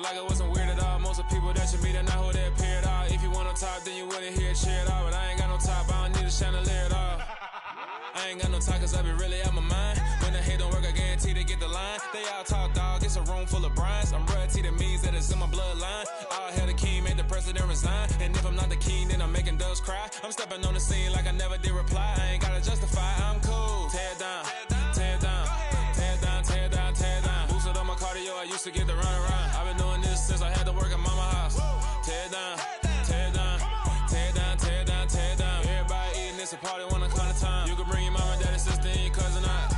like it wasn't weird at all. Most of the people that you meet are not who they appear at all. If you want on top, then you wouldn't hear a cheer at all. But I ain't got no top, I don't need a chandelier at all. I ain't got no talk, cause I be really out my mind. When the hate don't work, I guarantee they get the line. They all talk, dog, it's a room full of Bryans. I'm royalty, that means that it's in my bloodline. All hell the king, made the president resign. And if I'm not the king, then I'm making doves cry. I'm stepping on the scene like I never did reply. I ain't gotta justify, I'm cool. Tear down, tear down, tear down, tear down, tear down. Boosted on my cardio, I used to get the run around. I've been doing this since I had to work at mama house. Tear down, tear down, tear down, tear down, tear down. Everybody eating, it's a party when I come to time. You can bring your mama, daddy, sister, and your cousin out.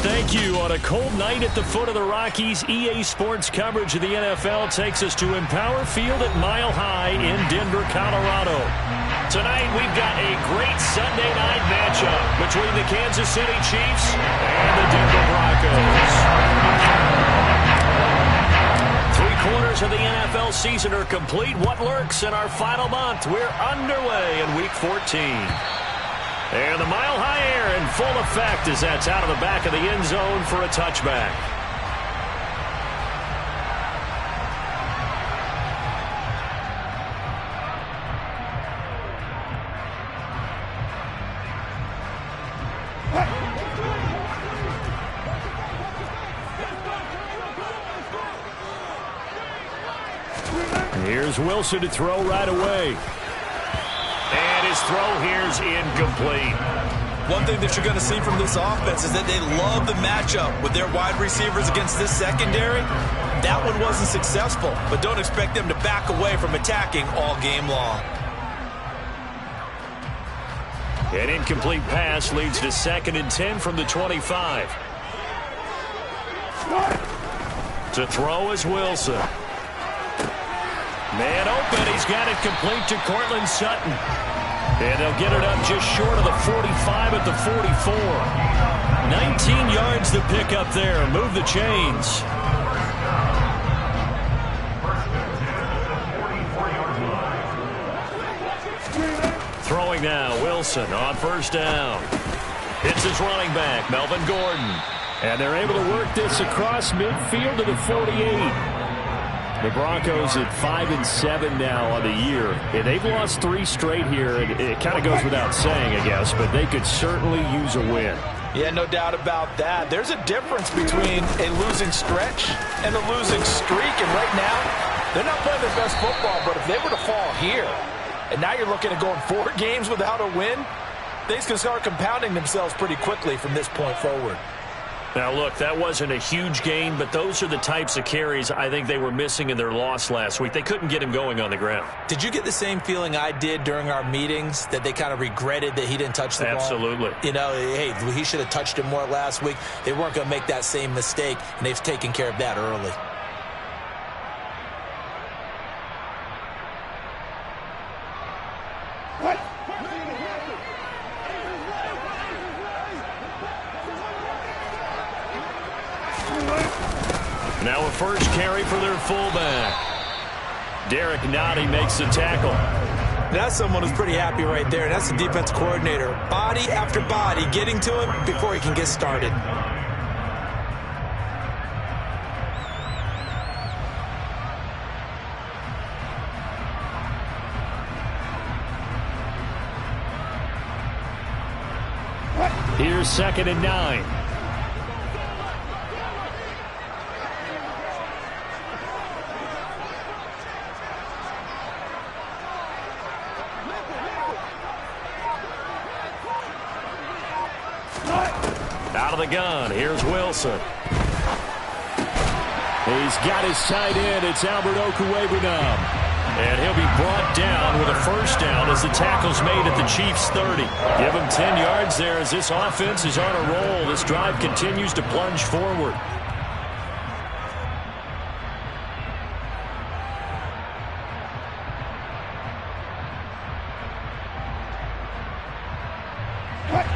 Thank you. On a cold night at the foot of the Rockies, EA Sports coverage of the NFL takes us to Empower Field at Mile High in Denver, Colorado. Tonight, we've got a great Sunday night matchup between the Kansas City Chiefs and the Denver Broncos. 3/4 of the NFL season are complete. What lurks in our final month? We're underway in Week 14. And the Mile High air in full effect as that's out of the back of the end zone for a touchback. Here's Wilson to throw right away. And his throw here's incomplete. One thing that you're going to see from this offense is that they love the matchup with their wide receivers against this secondary. That one wasn't successful, but don't expect them to back away from attacking all game long. An incomplete pass leads to 2nd and 10 from the 25. To throw is Wilson. Man open, he's got it complete to Courtland Sutton. And they'll get it up just short of the 45 at the 44. 19 yards to pick up there. Move the chains. Throwing now, Wilson on 1st down. It's his running back, Melvin Gordon. And they're able to work this across midfield to the 48. The Broncos at 5-7 now on the year. And they've lost 3 straight here, and it kind of goes without saying, I guess, but they could certainly use a win. Yeah, no doubt about that. There's a difference between a losing stretch and a losing streak, and right now, they're not playing their best football, but if they were to fall here, and now you're looking at going 4 games without a win, things can start compounding themselves pretty quickly from this point forward. Now, look, that wasn't a huge gain, but those are the types of carries I think they were missing in their loss last week. They couldn't get him going on the ground. Did you get the same feeling I did during our meetings, that they kind of regretted that he didn't touch the ball? Absolutely. You know, hey, he should have touched him more last week. They weren't going to make that same mistake, and they've taken care of that early. Now a first carry for their fullback. Derek Nottie makes the tackle. That's someone who's pretty happy right there. That's the defense coordinator. Body after body getting to him before he can get started. Here's 2nd and 9. Out of the gun, here's Wilson. He's got his tight end. It's Albert Okwuegbunam. And he'll be brought down with a first down as the tackle's made at the Chiefs' 30. Give him 10 yards there as this offense is on a roll. This drive continues to plunge forward.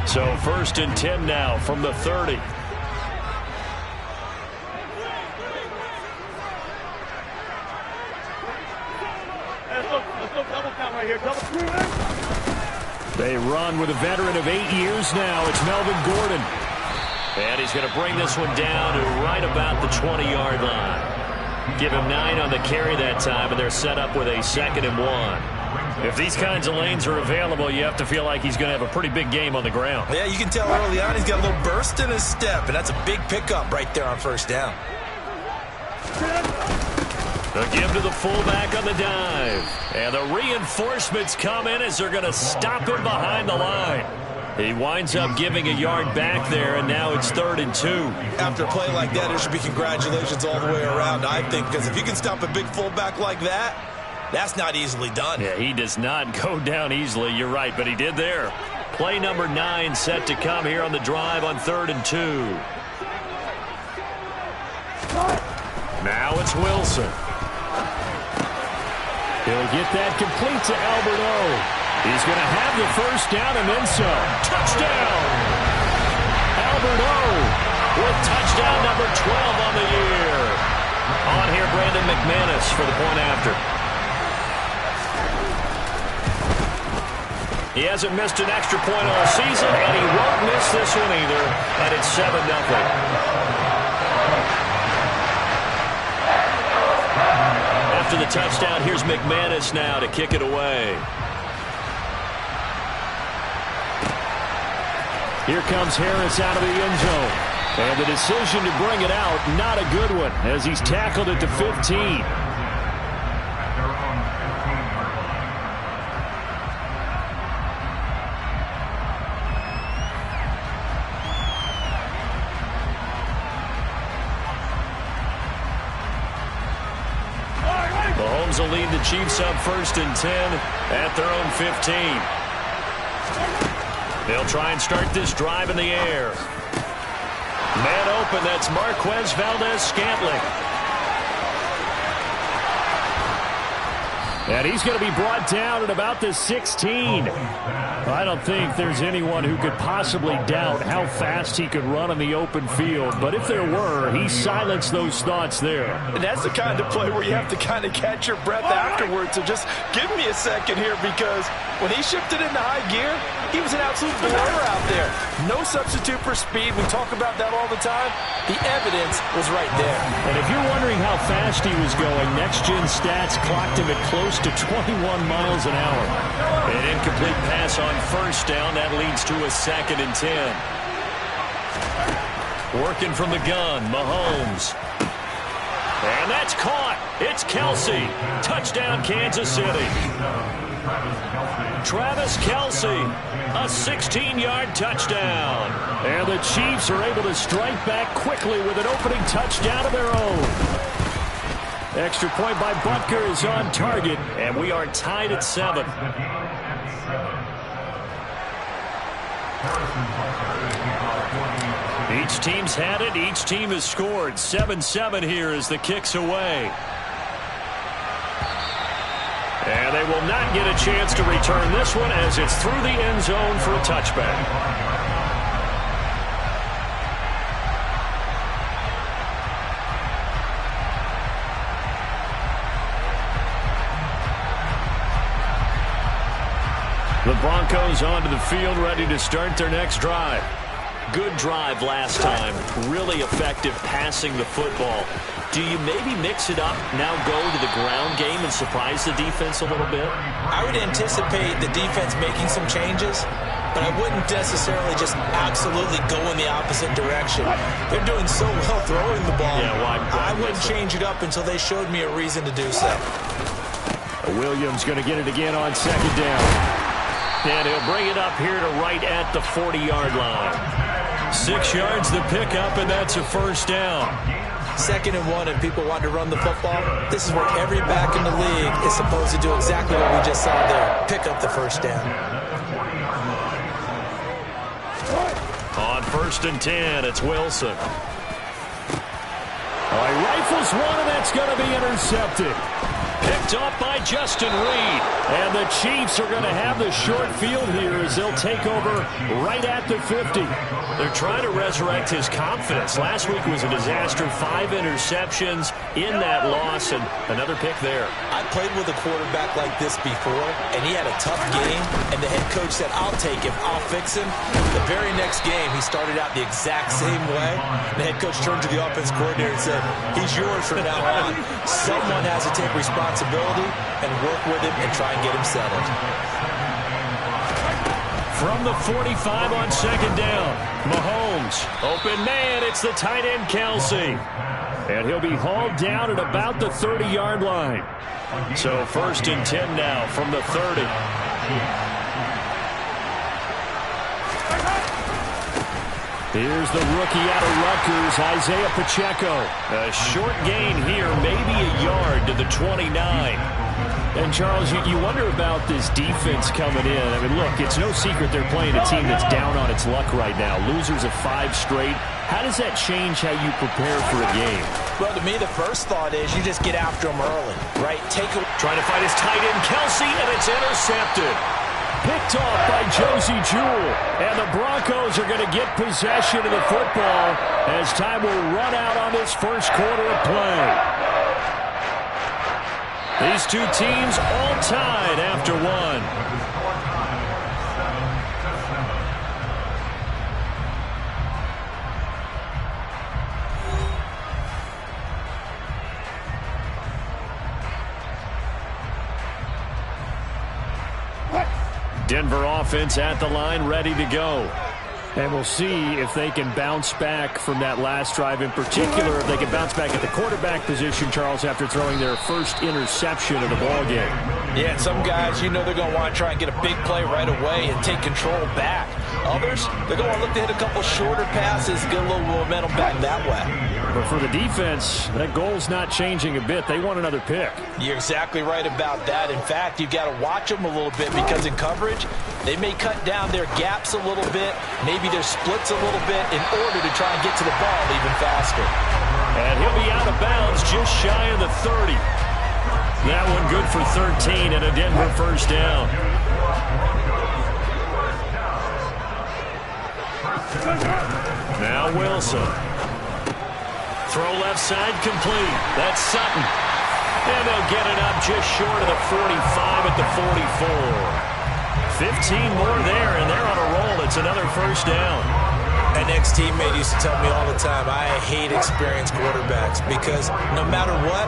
So 1st and 10 now from the 30. They run with a veteran of 8 years now. It's Melvin Gordon. And he's going to bring this one down to right about the 20-yard line. Give him 9 on the carry that time, and they're set up with a 2nd and 1. If these kinds of lanes are available, you have to feel like he's going to have a pretty big game on the ground. Yeah, you can tell early on he's got a little burst in his step, and that's a big pickup right there on 1st down. The give to the fullback on the dive. And the reinforcements come in as they're going to stop him behind the line. He winds up giving a yard back there, and now it's 3rd and 2. After a play like that, there should be congratulations all the way around, I think, because if you can stop a big fullback like that, that's not easily done. Yeah, he does not go down easily. You're right, but he did there. Play number 9 set to come here on the drive on 3rd and 2. Now it's Wilson. He'll get that complete to Albert O. He's going to have the 1st down and then some. Touchdown! Albert O with touchdown number 12 on the year. On here, Brandon McManus for the point after. He hasn't missed an extra point all season, and he won't miss this one either, and it's 7-0. After the touchdown, here's McManus now to kick it away. Here comes Harris out of the end zone. And the decision to bring it out, not a good one, as he's tackled at the 15. Mahomes will lead the Chiefs up 1st and 10 at their own 15. They'll try and start this drive in the air. Man open, that's Marquez Valdez-Scantling. And he's going to be brought down at about the 16. I don't think there's anyone who could possibly doubt how fast he could run on the open field. But if there were, he silenced those thoughts there. And that's the kind of play where you have to kind of catch your breath afterwards. So just give me a second here, because when he shifted into high gear, he was an absolute blower out there. No substitute for speed. We talk about that all the time. The evidence was right there. And if you're wondering how fast he was going, Next Gen Stats clocked him at close to 21 miles an hour. An incomplete pass on 1st down. That leads to a 2nd and 10. Working from the gun, Mahomes. And that's caught. It's Kelce. Touchdown, Kansas City. Travis Kelce, a 16-yard touchdown. And the Chiefs are able to strike back quickly with an opening touchdown of their own. Extra point by Butker is on target, and we are tied at 7. Each team's had it. Each team has scored. 7-7 here as the kick's away. And they will not get a chance to return this one as it's through the end zone for a touchback. The Broncos onto the field, ready to start their next drive. Good drive last time. Really effective passing the football. Do you maybe mix it up, now go to the ground game and surprise the defense a little bit? I would anticipate the defense making some changes, but I wouldn't necessarily just absolutely go in the opposite direction. They're doing so well throwing the ball. Yeah, why I wouldn't change it up until they showed me a reason to do so. Williams going to get it again on 2nd down. And he'll bring it up here to right at the 40-yard line. 6 yards the pickup, and that's a 1st down. 2nd and 1, and people want to run the football. This is where every back in the league is supposed to do exactly what we just saw there. Pick up the 1st down. On 1st and 10, it's Wilson. He rifles one, and that's going to be intercepted. Picked off by Justin Reed. And the Chiefs are going to have the short field here as they'll take over right at the 50. They're trying to resurrect his confidence. Last week was a disaster. 5 interceptions in that loss, and another pick there. I played with a quarterback like this before, and he had a tough game, and the head coach said, I'll take him, I'll fix him. The very next game, he started out the exact same way. The head coach turned to the offense coordinator and said, he's yours from now on. Someone has to take responsibility and work with him and try and get him settled. From the 45 on second down, Mahomes, open man, it's the tight end Kelsey. And he'll be hauled down at about the 30-yard line. So 1st and 10 now from the 30. Here's the rookie out of Rutgers, Isaiah Pacheco. A short gain here, maybe a yard to the 29. And, Charles, you wonder about this defense coming in. I mean, look, it's no secret they're playing a team that's down on its luck right now. Losers of 5 straight. How does that change how you prepare for a game? Well, to me, the first thought is you just get after them early, right? Trying to find his tight end, Kelsey, and it's intercepted. Picked off by Josie Jewell. And the Broncos are going to get possession of the football as time will run out on this first quarter of play. These two teams all tied after one. Denver offense at the line, ready to go. And we'll see if they can bounce back from that last drive, in particular if they can bounce back at the quarterback position, Charles, after throwing their first interception of the ballgame. Yeah, and some guys, you know they're going to want to try and get a big play right away and take control back. Others, they're going to look to hit a couple shorter passes, get a little momentum back that way. But for the defense, that goal's not changing a bit. They want another pick. You're exactly right about that. In fact, you've got to watch them a little bit because in coverage, they may cut down their gaps a little bit, maybe their splits a little bit in order to try and get to the ball even faster. And he'll be out of bounds just shy of the 30. That one good for 13 and a Denver first down. Now Wilson. Throw left side complete. That's Sutton. And they'll get it up just short of the 45 at the 44. 15 more there, and they're on a roll. It's another first down. An ex-teammate used to tell me all the time, I hate experienced quarterbacks because no matter what,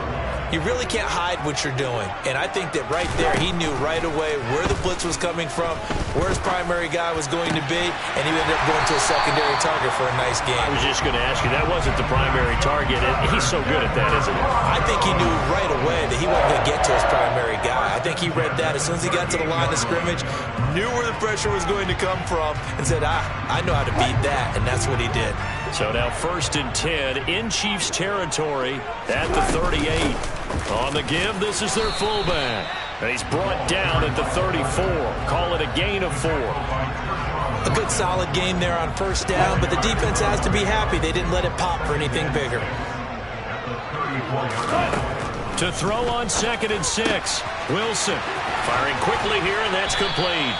you really can't hide what you're doing. And I think that right there, he knew right away where the blitz was coming from, where his primary guy was going to be, and he ended up going to a secondary target for a nice game. I was just going to ask you, that wasn't the primary target. He's so good at that, isn't he? I think he knew right away that he wasn't going to get to his primary guy. I think he read that as soon as he got to the line of scrimmage, knew where the pressure was going to come from, and said, I know how to beat that, and that's what he did. So now 1st and 10 in Chiefs territory at the 38. On the give, this is their fullback. And he's brought down at the 34. Call it a gain of 4. A good solid game there on first down, but the defense has to be happy they didn't let it pop for anything bigger. To throw on 2nd and 6. Wilson firing quickly here, and that's complete.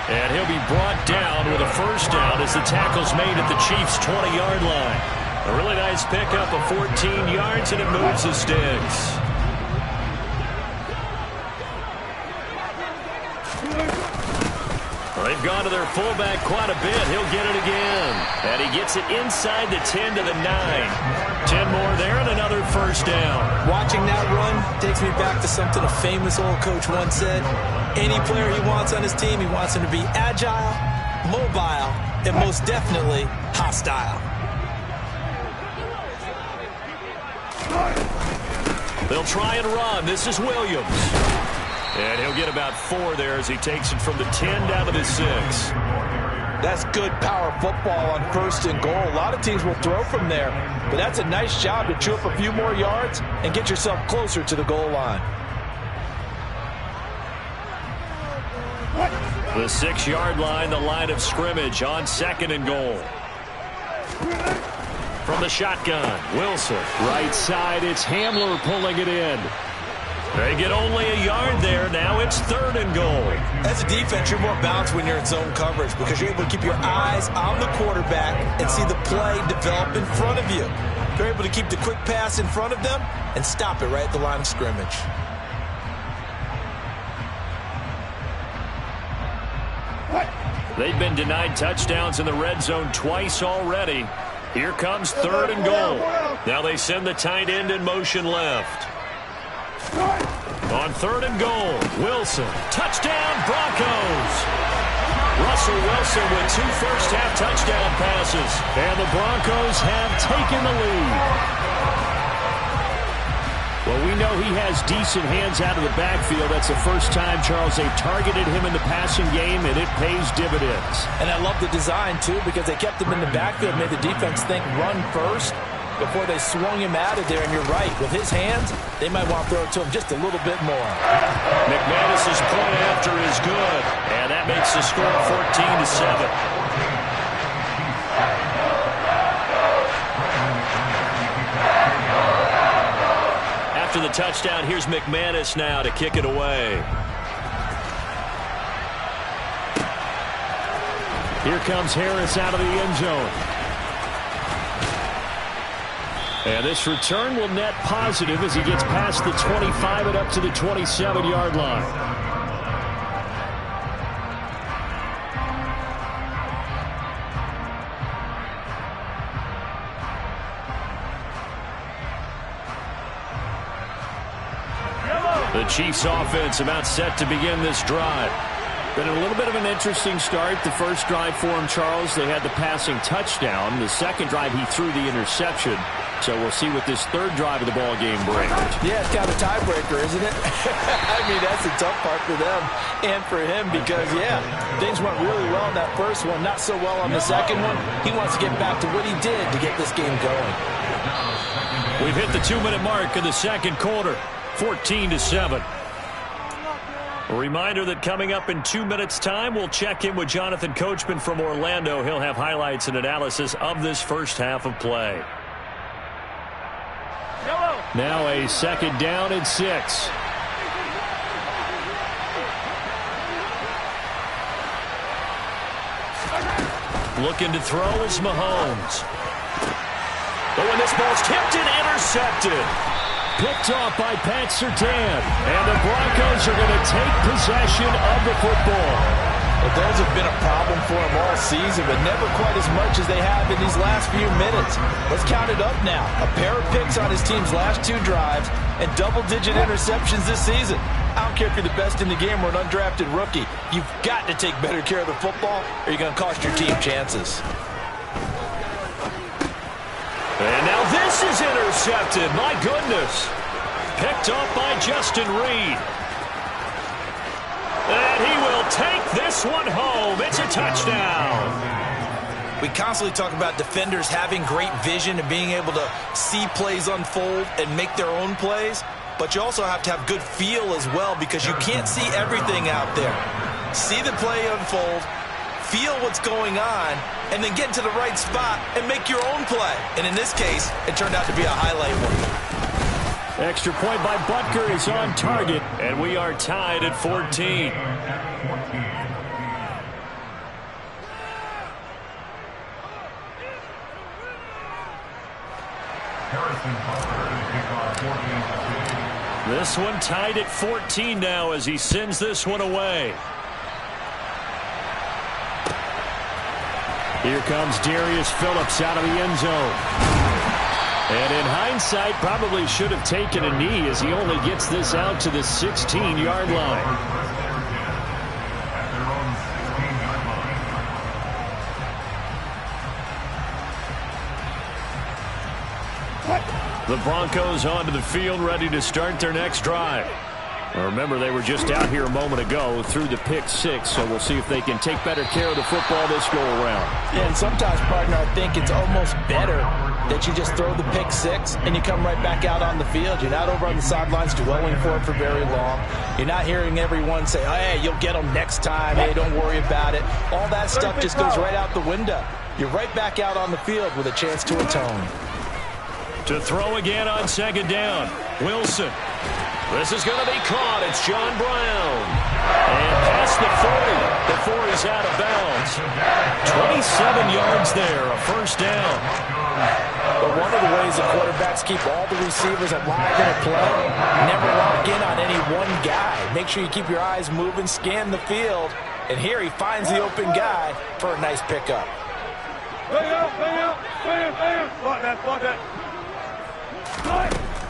And he'll be brought down with a first down as the tackle's made at the Chiefs' 20-yard line. A really nice pickup of 14 yards, and it moves the sticks. They've gone to their fullback quite a bit. He'll get it again. And he gets it inside the 10 to the 9. 10 more there and another first down. Watching that run takes me back to something a famous old coach once said. Any player he wants on his team, he wants him to be agile, mobile, and most definitely hostile. They'll try and run. This is Williams. And he'll get about 4 there as he takes it from the 10 down to the 6. That's good power football on 1st and goal. A lot of teams will throw from there, but that's a nice job to chew up a few more yards and get yourself closer to the goal line. The 6-yard line, the line of scrimmage on 2nd and goal. From the shotgun, Wilson. Right side, it's Hamler pulling it in. They get only a yard there. Now it's 3rd and goal. As a defense, you're more balanced when you're in zone coverage because you're able to keep your eyes on the quarterback and see the play develop in front of you. You're able to keep the quick pass in front of them and stop it right at the line of scrimmage. They've been denied touchdowns in the red zone twice already. Here comes 3rd and goal. Now they send the tight end in motion left. On 3rd and goal, Wilson. Touchdown, Broncos. Russell Wilson with 2 first-half touchdown passes. And the Broncos have taken the lead. Well, we know he has decent hands out of the backfield. That's the first time, Charles, they've targeted him in the passing game, and it pays dividends. And I love the design, too, because they kept him in the backfield, made the defense think run first before they swung him out of there. And you're right, with his hands, they might want to throw it to him just a little bit more. McManus's point after is good, and that makes the score 14-7. After the touchdown, here's McManus now to kick it away. Here comes Harris out of the end zone. And this return will net positive as he gets past the 25 and up to the 27-yard line. The Chiefs offense about set to begin this drive. Been a little bit of an interesting start. The first drive for him, Charles, they had the passing touchdown. The second drive, he threw the interception. So we'll see what this third drive of the ball game brings. Yeah, it's kind of a tiebreaker, isn't it? I mean, that's the tough part for them and for him because, yeah, things went really well in that first one, not so well on the second one. He wants to get back to what he did to get this game going. We've hit the 2-minute mark in the second quarter. 14-7. A reminder that coming up in 2 minutes' time, we'll check in with Jonathan Coachman from Orlando. He'll have highlights and analysis of this first half of play. Now a 2nd down and 6. Looking to throw is Mahomes. But when this ball's tipped and intercepted. Picked off by Pat Surtain. And the Broncos are going to take possession of the football. Well, those have been a problem for them all season, but never quite as much as they have in these last few minutes. Let's count it up now. A pair of picks on his team's last 2 drives and double-digit interceptions this season. I don't care if you're the best in the game or an undrafted rookie. You've got to take better care of the football or you're going to cost your team chances. And now this is intercepted. My goodness. Picked off by Justin Reed. And he will take this one home. It's a touchdown. We constantly talk about defenders having great vision and being able to see plays unfold and make their own plays. But you also have to have good feel as well because you can't see everything out there. See the play unfold. Feel what's going on, and then get to the right spot and make your own play. And in this case, it turned out to be a highlight one. Extra point by Butker is on target, and we are tied at 14. This one tied at 14 now as he sends this one away. Here comes Darius Phillips out of the end zone. And in hindsight, probably should have taken a knee as he only gets this out to the 16-yard line. The Broncos onto the field, ready to start their next drive. Remember, they were just out here a moment ago through the pick 6, so we'll see if they can take better care of the football this go-around. Yeah, and sometimes, partner, I think it's almost better that you just throw the pick 6 and you come right back out on the field. You're not over on the sidelines dwelling for it for very long. You're not hearing everyone say, oh, hey, you'll get them next time. Hey, don't worry about it. All that stuff just goes right out the window. You're right back out on the field with a chance to atone. To throw again on second down. Wilson. This is going to be caught. It's John Brown. And past the 40 before he's out of bounds. 27 yards there, a first down. But one of the ways the quarterbacks keep all the receivers alive in a play, never lock in on any one guy. Make sure you keep your eyes moving, scan the field. And here he finds the open guy for a nice pickup.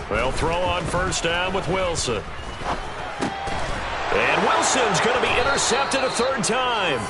They'll throw on first down with Wilson. And Wilson's going to be intercepted a third time.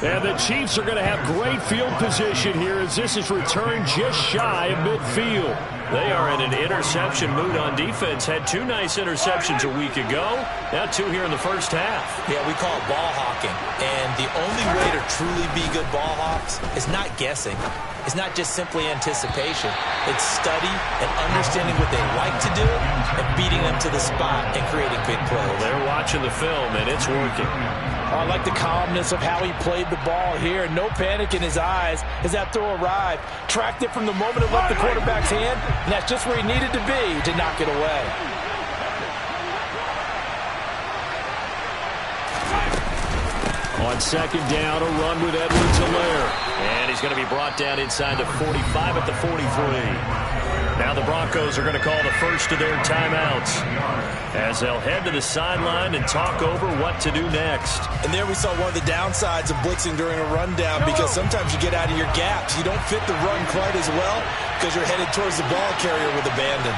And the Chiefs are going to have great field position here as this is returned just shy of midfield. They are in an interception mood on defense. Had 2 nice interceptions a week ago. Now 2 here in the first half. Yeah, we call it ball hawking. And the only way to truly be good ball hawks is not guessing. It's not just simply anticipation. It's study and understanding what they like to do and beating them to the spot and creating big plays. Well, they're watching the film, and it's working. I like the calmness of how he played the ball here. No panic in his eyes as that throw arrived. Tracked it from the moment it left the quarterback's hand, and that's just where he needed to be to knock it away. On second down, a run with Edwards-Helaire. And he's going to be brought down inside the 45 at the 43. Now the Broncos are going to call the first of their timeouts as they'll head to the sideline and talk over what to do next. And there we saw one of the downsides of blitzing during a rundown, because sometimes you get out of your gaps. You don't fit the run quite as well because you're headed towards the ball carrier with abandon.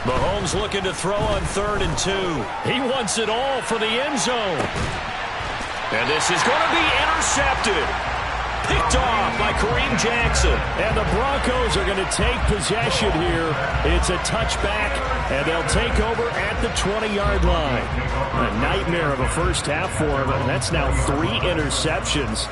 Mahomes looking to throw on 3rd and 2. He wants it all for the end zone. And this is going to be intercepted. Picked off by Kareem Jackson. And the Broncos are going to take possession here. It's a touchback, and they'll take over at the 20-yard line. A nightmare of a first half for him. That's now 3 interceptions.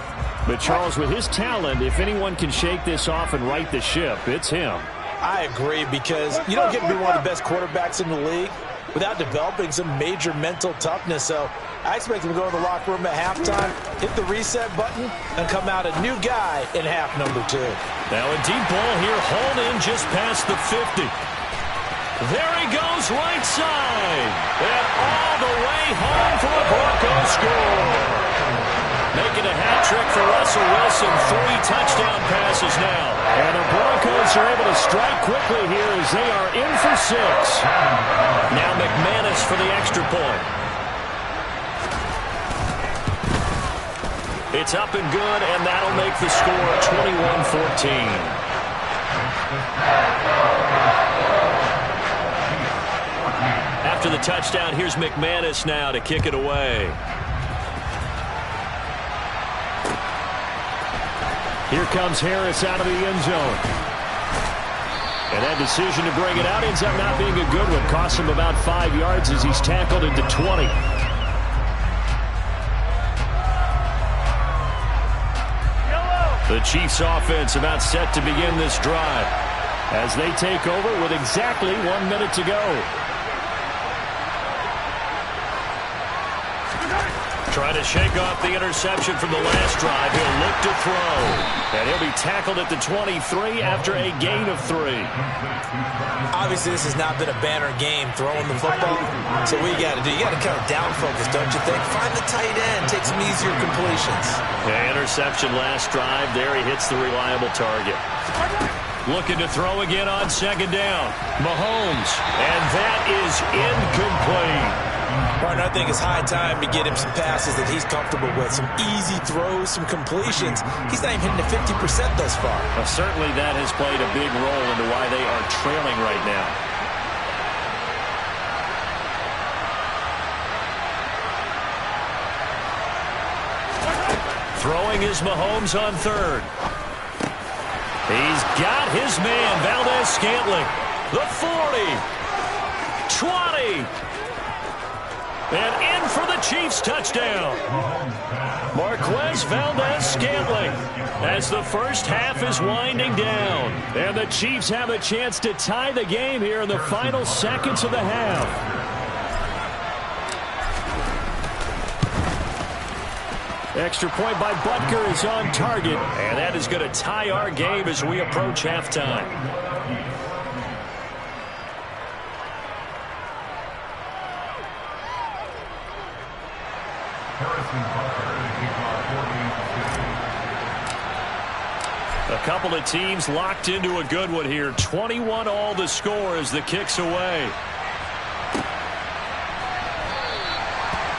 But Charles, with his talent, if anyone can shake this off and right the ship, it's him. I agree, because you don't get to be one of the best quarterbacks in the league without developing some major mental toughness. So I expect him to go in the locker room at halftime, hit the reset button, and come out a new guy in half number 2. Now a deep ball here, hauled in just past the 50. There he goes, right side. And all the way home for a Broncos score. Making a hat trick for Russell Wilson. 3 touchdown passes now. And the Broncos are able to strike quickly here as they are in for 6. Now McManus for the extra point. It's up and good, and that'll make the score 21-14. After the touchdown, here's McManus now to kick it away. Here comes Harris out of the end zone. And that decision to bring it out ends up not being a good one. Costs him about 5 yards as he's tackled into 20. The Chiefs offense about set to begin this drive as they take over with exactly 1 minute to go. Trying to shake off the interception from the last drive. He'll look to throw. And he'll be tackled at the 23 after a gain of 3. Obviously, this has not been a banner game throwing the football. So what you got to do, you got to kind of down focus, don't you think? Find the tight end, take some easier completions. Yeah, interception last drive. There he hits the reliable target. Looking to throw again on second down. Mahomes. And that is incomplete. Martin, I think it's high time to get him some passes that he's comfortable with. Some easy throws, some completions. He's not even hitting the 50% thus far. Well, certainly that has played a big role into why they are trailing right now. Throwing is Mahomes on 3rd. He's got his man, Valdez-Scantling. The 40. 20. And in for the Chiefs touchdown. Marquez Valdez-Scantling as the first half is winding down. And the Chiefs have a chance to tie the game here in the final seconds of the half. Extra point by Butker is on target, and that is going to tie our game as we approach halftime. A couple of teams locked into a good one here. 21 all the score as the kick's away.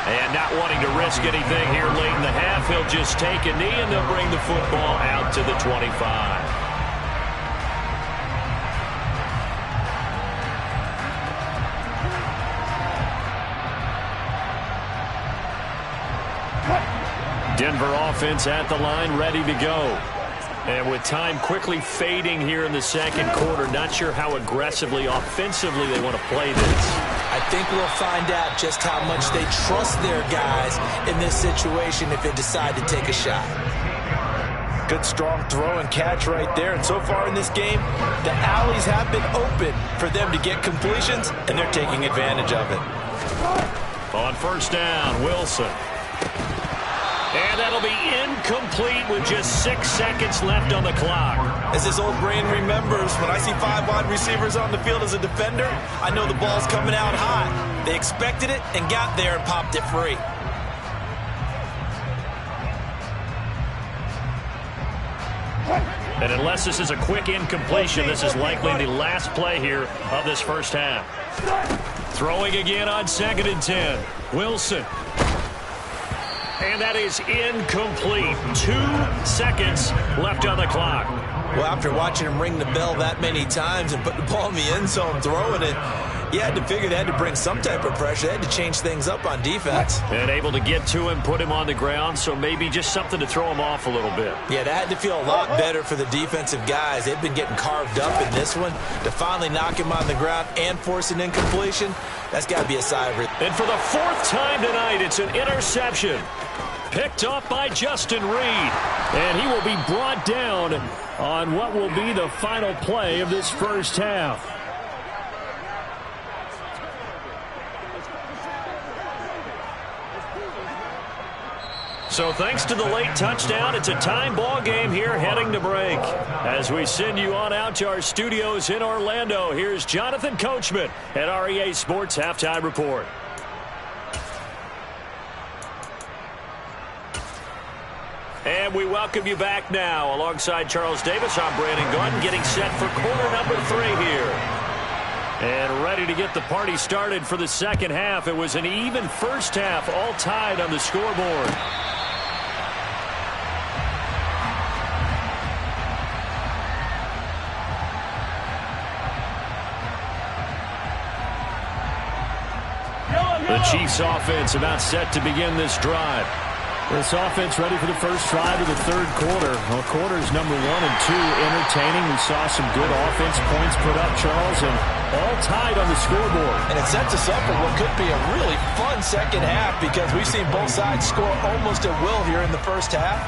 And not wanting to risk anything here late in the half, he'll just take a knee and they'll bring the football out to the 25. Denver offense at the line, ready to go. And with time quickly fading here in the second quarter, not sure how aggressively, offensively they want to play this. I think we'll find out just how much they trust their guys in this situation if they decide to take a shot. Good strong throw and catch right there. And so far in this game, the alleys have been open for them to get completions, and they're taking advantage of it. On first down, Wilson. And that'll be incomplete with just 6 seconds left on the clock. As this old brain remembers, when I see 5 wide receivers on the field as a defender, I know the ball's coming out hot. They expected it and got there and popped it free. And unless this is a quick incompletion, this is likely the last play here of this first half. Throwing again on 2nd and 10. Wilson. And that is incomplete. 2 seconds left on the clock. Well, after watching him ring the bell that many times and put the ball in the end zone, throwing it, you had to figure they had to bring some type of pressure. They had to change things up on defense. And able to get to him, put him on the ground, so maybe just something to throw him off a little bit. Yeah, that had to feel a lot better for the defensive guys. They've been getting carved up in this one. To finally knock him on the ground and force an incompletion, that's got to be a sigh of relief. And for the 4th time tonight, it's an interception. Picked off by Justin Reed. And he will be brought down on what will be the final play of this first half. So thanks to the late touchdown, it's a time ball game here heading to break. As we send you on out to our studios in Orlando, here's Jonathan Coachman at REA Sports Halftime Report. And we welcome you back now. Alongside Charles Davis, I'm Brandon Gaudin, getting set for quarter number 3 here. And ready to get the party started for the second half. It was an even first half, all tied on the scoreboard. The Chiefs offense about set to begin this drive. This offense ready for the first drive of the third quarter. Well, quarters number 1 and 2 entertaining. We saw some good offense points put up, Charles, and all tied on the scoreboard. And it sets us up for what could be a really fun second half because we've seen both sides score almost at will here in the first half.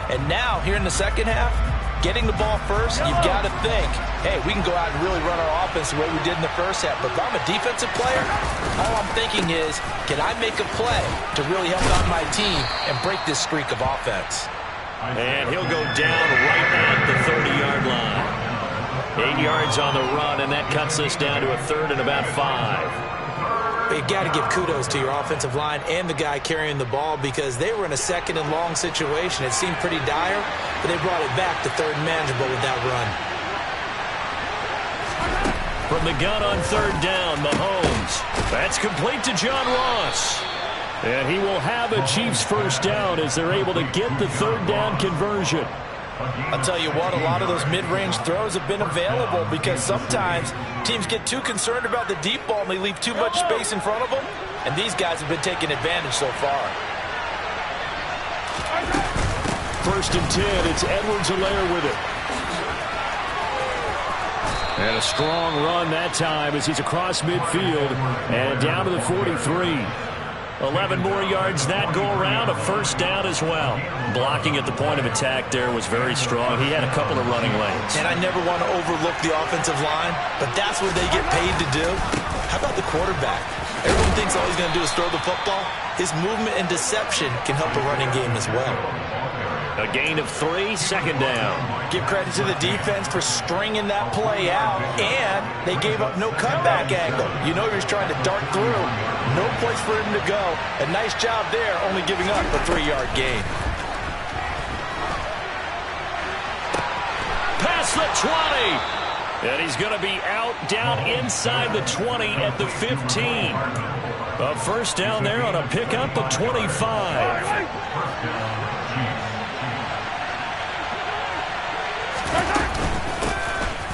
And now, here in the second half, getting the ball first, you've got to think, hey, we can go out and really run our offense the way we did in the first half. But if I'm a defensive player, all I'm thinking is, can I make a play to really help out my team and break this streak of offense? And he'll go down right at the 30-yard line. 8 yards on the run, and that cuts us down to a 3rd and about 5. You got to give kudos to your offensive line and the guy carrying the ball because they were in a 2nd and long situation. It seemed pretty dire, but they brought it back to 3rd and manageable with that run. From the gun on 3rd down, Mahomes. That's complete to John Ross. And he will have a Chiefs first down as they're able to get the 3rd down conversion. I'll tell you what, a lot of those mid-range throws have been available because sometimes teams get too concerned about the deep ball and they leave too much space in front of them. And these guys have been taking advantage so far. 1st and 10, it's Edwards-Helaire with it. And a strong run that time as he's across midfield and down to the 43. 11 more yards that go around, a first down as well. Blocking at the point of attack there was very strong. He had a couple of running lanes. And I never want to overlook the offensive line, but that's what they get paid to do. How about the quarterback? Everyone thinks all he's going to do is throw the football. His movement and deception can help a running game as well. A gain of 3, second down. Give credit to the defense for stringing that play out, and they gave up no cutback angle. You know he was trying to dart through. No place for him to go. A nice job there, only giving up a 3-yard gain. Past the 20. And he's going to be out down inside the 20 at the 15. A first down there on a pickup of 25.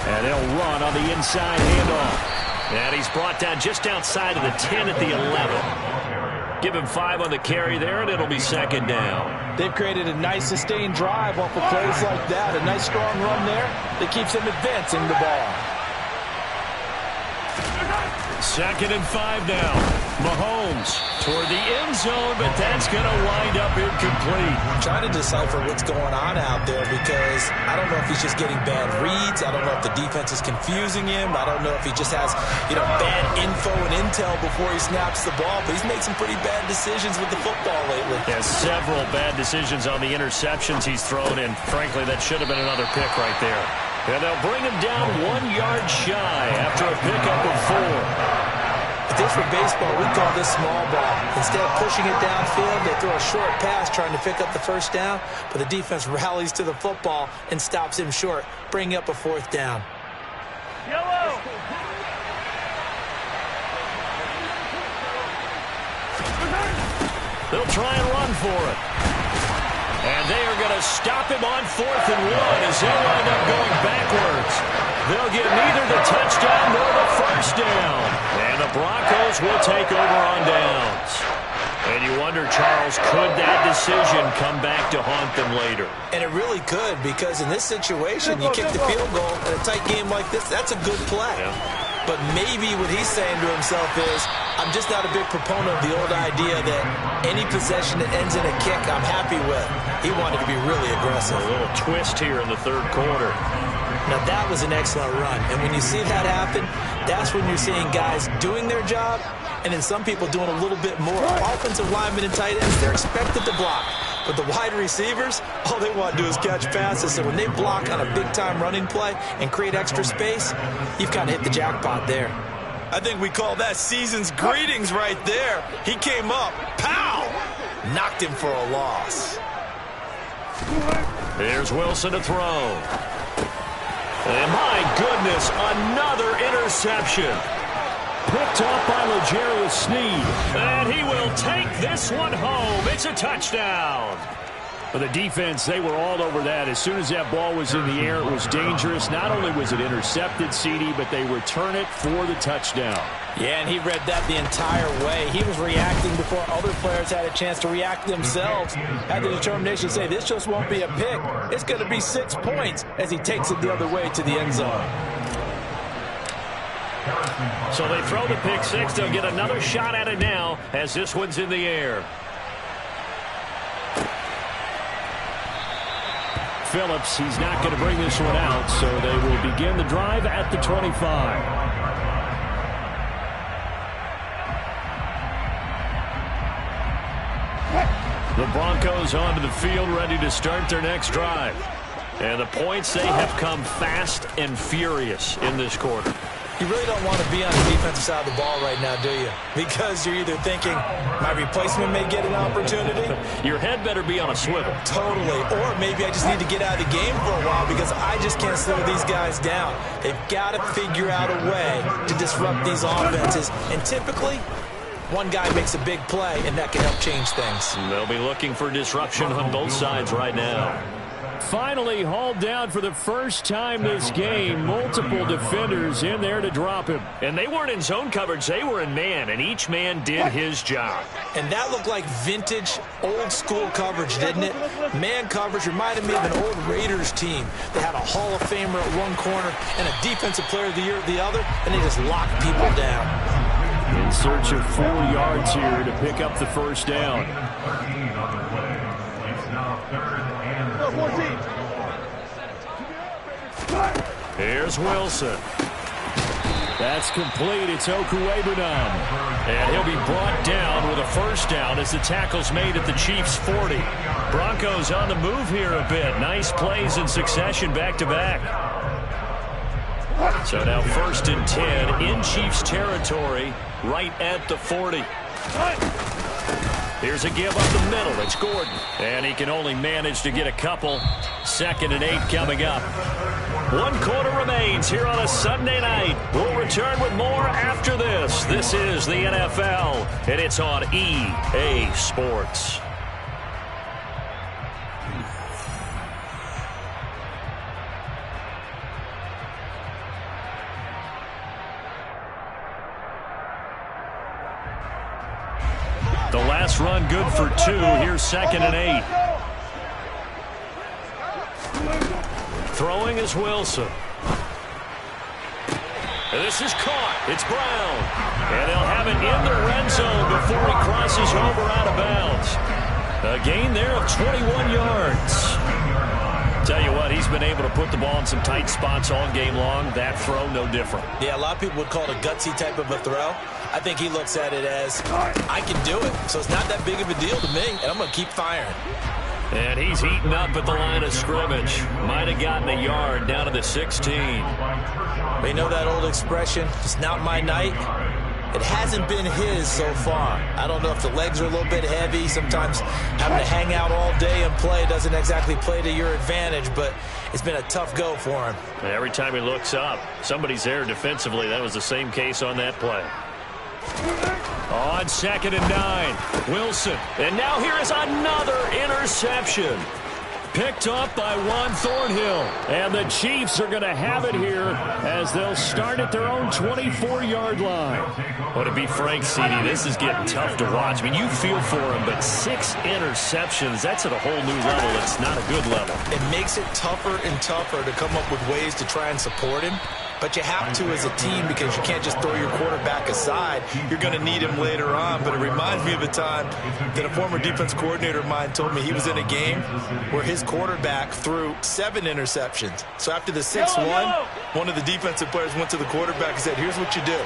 And they'll run on the inside handoff. And he's brought down just outside of the 10 at the 11. Give him 5 on the carry there, and it'll be second down. They've created a nice sustained drive off of plays like that. A nice strong run there that keeps them advancing the ball. Second and 5 now. Mahomes toward the end zone, but that's going to wind up incomplete. I'm trying to decipher what's going on out there because I don't know if he's just getting bad reads. I don't know if the defense is confusing him. I don't know if he just has, bad info and intel before he snaps the ball. But he's made some pretty bad decisions with the football lately. Yeah, several bad decisions on the interceptions he's thrown in. Frankly, that should have been another pick right there. And they'll bring him down 1 yard shy after a pickup of 4. If this were baseball, we'd call this small ball. Instead of pushing it downfield, they throw a short pass trying to pick up the first down, but the defense rallies to the football and stops him short, bringing up a 4th down. Yellow. They'll try and run for it. And they are going to stop him on 4th and 1 as they wind up going backwards. They'll get neither the touchdown nor the first down. And the Broncos will take over on downs. And you wonder, Charles, could that decision come back to haunt them later? And it really could, because in this situation, you kick the field goal in a tight game like this, that's a good play. Yeah. But maybe what he's saying to himself is, I'm just not a big proponent of the old idea that any possession that ends in a kick I'm happy with. He wanted to be really aggressive. A little twist here in the third quarter. Now, that was an excellent run. And when you see that happen, that's when you're seeing guys doing their job and then some people doing a little bit more. Offensive linemen and tight ends, they're expected to block. But the wide receivers, all they want to do is catch passes. So when they block on a big-time running play and create extra space, you've kind of hit the jackpot there. I think we call that season's greetings right there. He came up, pow! Knocked him for a loss. Here's Wilson to throw. And my goodness, another interception. Picked off by L'Jarius Sneed. And he will take this one home. It's a touchdown. For the defense, they were all over that. As soon as that ball was in the air, it was dangerous. Not only was it intercepted, CD, but they return it for the touchdown. Yeah, and he read that the entire way. He was reacting before other players had a chance to react themselves. Had the determination to say, this just won't be a pick. It's going to be 6 points as he takes it the other way to the end zone. So they throw the pick 6. They'll get another shot at it now as this one's in the air. Phillips, he's not going to bring this one out, so they will begin the drive at the 25. The Broncos onto the field, ready to start their next drive. And the points, they have come fast and furious in this quarter. You really don't want to be on the defensive side of the ball right now, do you? Because you're either thinking, my replacement may get an opportunity. Your head better be on a swivel. Totally. Or maybe I just need to get out of the game for a while because I just can't slow these guys down. They've got to figure out a way to disrupt these offenses. And typically, one guy makes a big play, and that can help change things. They'll be looking for disruption on both sides right now. Finally hauled down for the first time this game. Multiple defenders in there to drop him. And they weren't in zone coverage. They were in man, and each man did his job. And that looked like vintage, old-school coverage, didn't it? Man coverage reminded me of an old Raiders team. They had a Hall of Famer at one corner and a Defensive Player of the Year at the other, and they just locked people down. In search of 4 yards here to pick up the first down. Here's Wilson. That's complete. It's Okuwebunam. And he'll be brought down with a first down as the tackle's made at the Chiefs' 40. Broncos on the move here a bit. Nice plays in succession back-to-back. So now 1st and 10 in Chiefs territory right at the 40. Here's a give up the middle. It's Gordon. And he can only manage to get a couple. 2nd and 8 coming up. 1 quarter remains here on a Sunday night. We'll return with more after this. This is the NFL, and it's on EA Sports. The last run good for 2. Here's 2nd and 8. Throwing is Wilson. And this is caught. It's Brown. And they'll have it in the red zone before he crosses over out of bounds. A gain there of 21 yards. Tell you what, he's been able to put the ball in some tight spots all game long. That throw, no different. Yeah, a lot of people would call it a gutsy type of a throw. I think he looks at it as, I can do it, so it's not that big of a deal to me, and I'm going to keep firing. And he's heating up at the line of scrimmage. Might have gotten a yard down to the 16. They know that old expression, it's not my night. It hasn't been his so far. I don't know if the legs are a little bit heavy. Sometimes having to hang out all day and play doesn't exactly play to your advantage, but it's been a tough go for him. Every time he looks up, somebody's there defensively. That was the same case on that play. On 2nd and 9, Wilson. And now here is another interception. Picked up by Juan Thornhill. And the Chiefs are going to have it here as they'll start at their own 24-yard line. Well, to be frank, CD, this is getting tough to watch. I mean, you feel for him, but 6 interceptions, that's at a whole new level. It's not a good level. It makes it tougher and tougher to come up with ways to try and support him. But you have to as a team because you can't just throw your quarterback aside. You're going to need him later on. But it reminds me of a time that a former defense coordinator of mine told me he was in a game where his quarterback threw 7 interceptions. So after the 6th one of the defensive players went to the quarterback and said, here's what you do.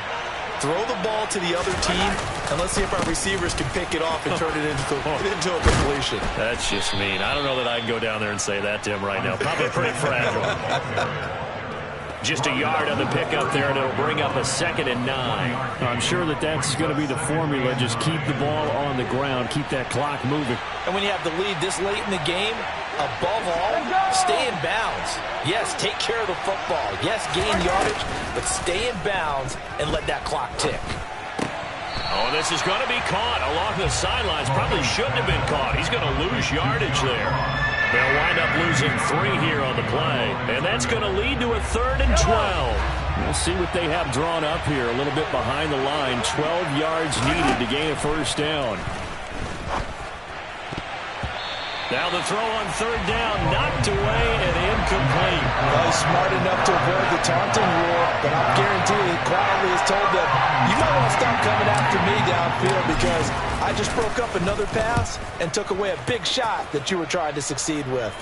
Throw the ball to the other team, and let's see if our receivers can pick it off and turn it into a completion. That's just mean. I don't know that I can go down there and say that to him right now. Probably pretty fragile. Just a yard on the pickup there, and it'll bring up a 2nd and 9. I'm sure that's going to be the formula. Just keep the ball on the ground, keep that clock moving. And when you have the lead this late in the game, above all, stay in bounds. Yes, take care of the football. Yes, gain yardage, but stay in bounds and let that clock tick. Oh, this is going to be caught along the sidelines. Probably shouldn't have been caught. He's going to lose yardage there. They'll wind up losing 3 here on the play. And that's going to lead to a 3rd and 12. We'll see what they have drawn up here. A little bit behind the line. 12 yards needed to gain a first down. Now the throw on 3rd down. Knocked away and incomplete. Well, he's smart enough to avoid the taunting rule, but I'm guaranteed he quietly has told them, you might want to stop coming after me downfield because I just broke up another pass and took away a big shot that you were trying to succeed with.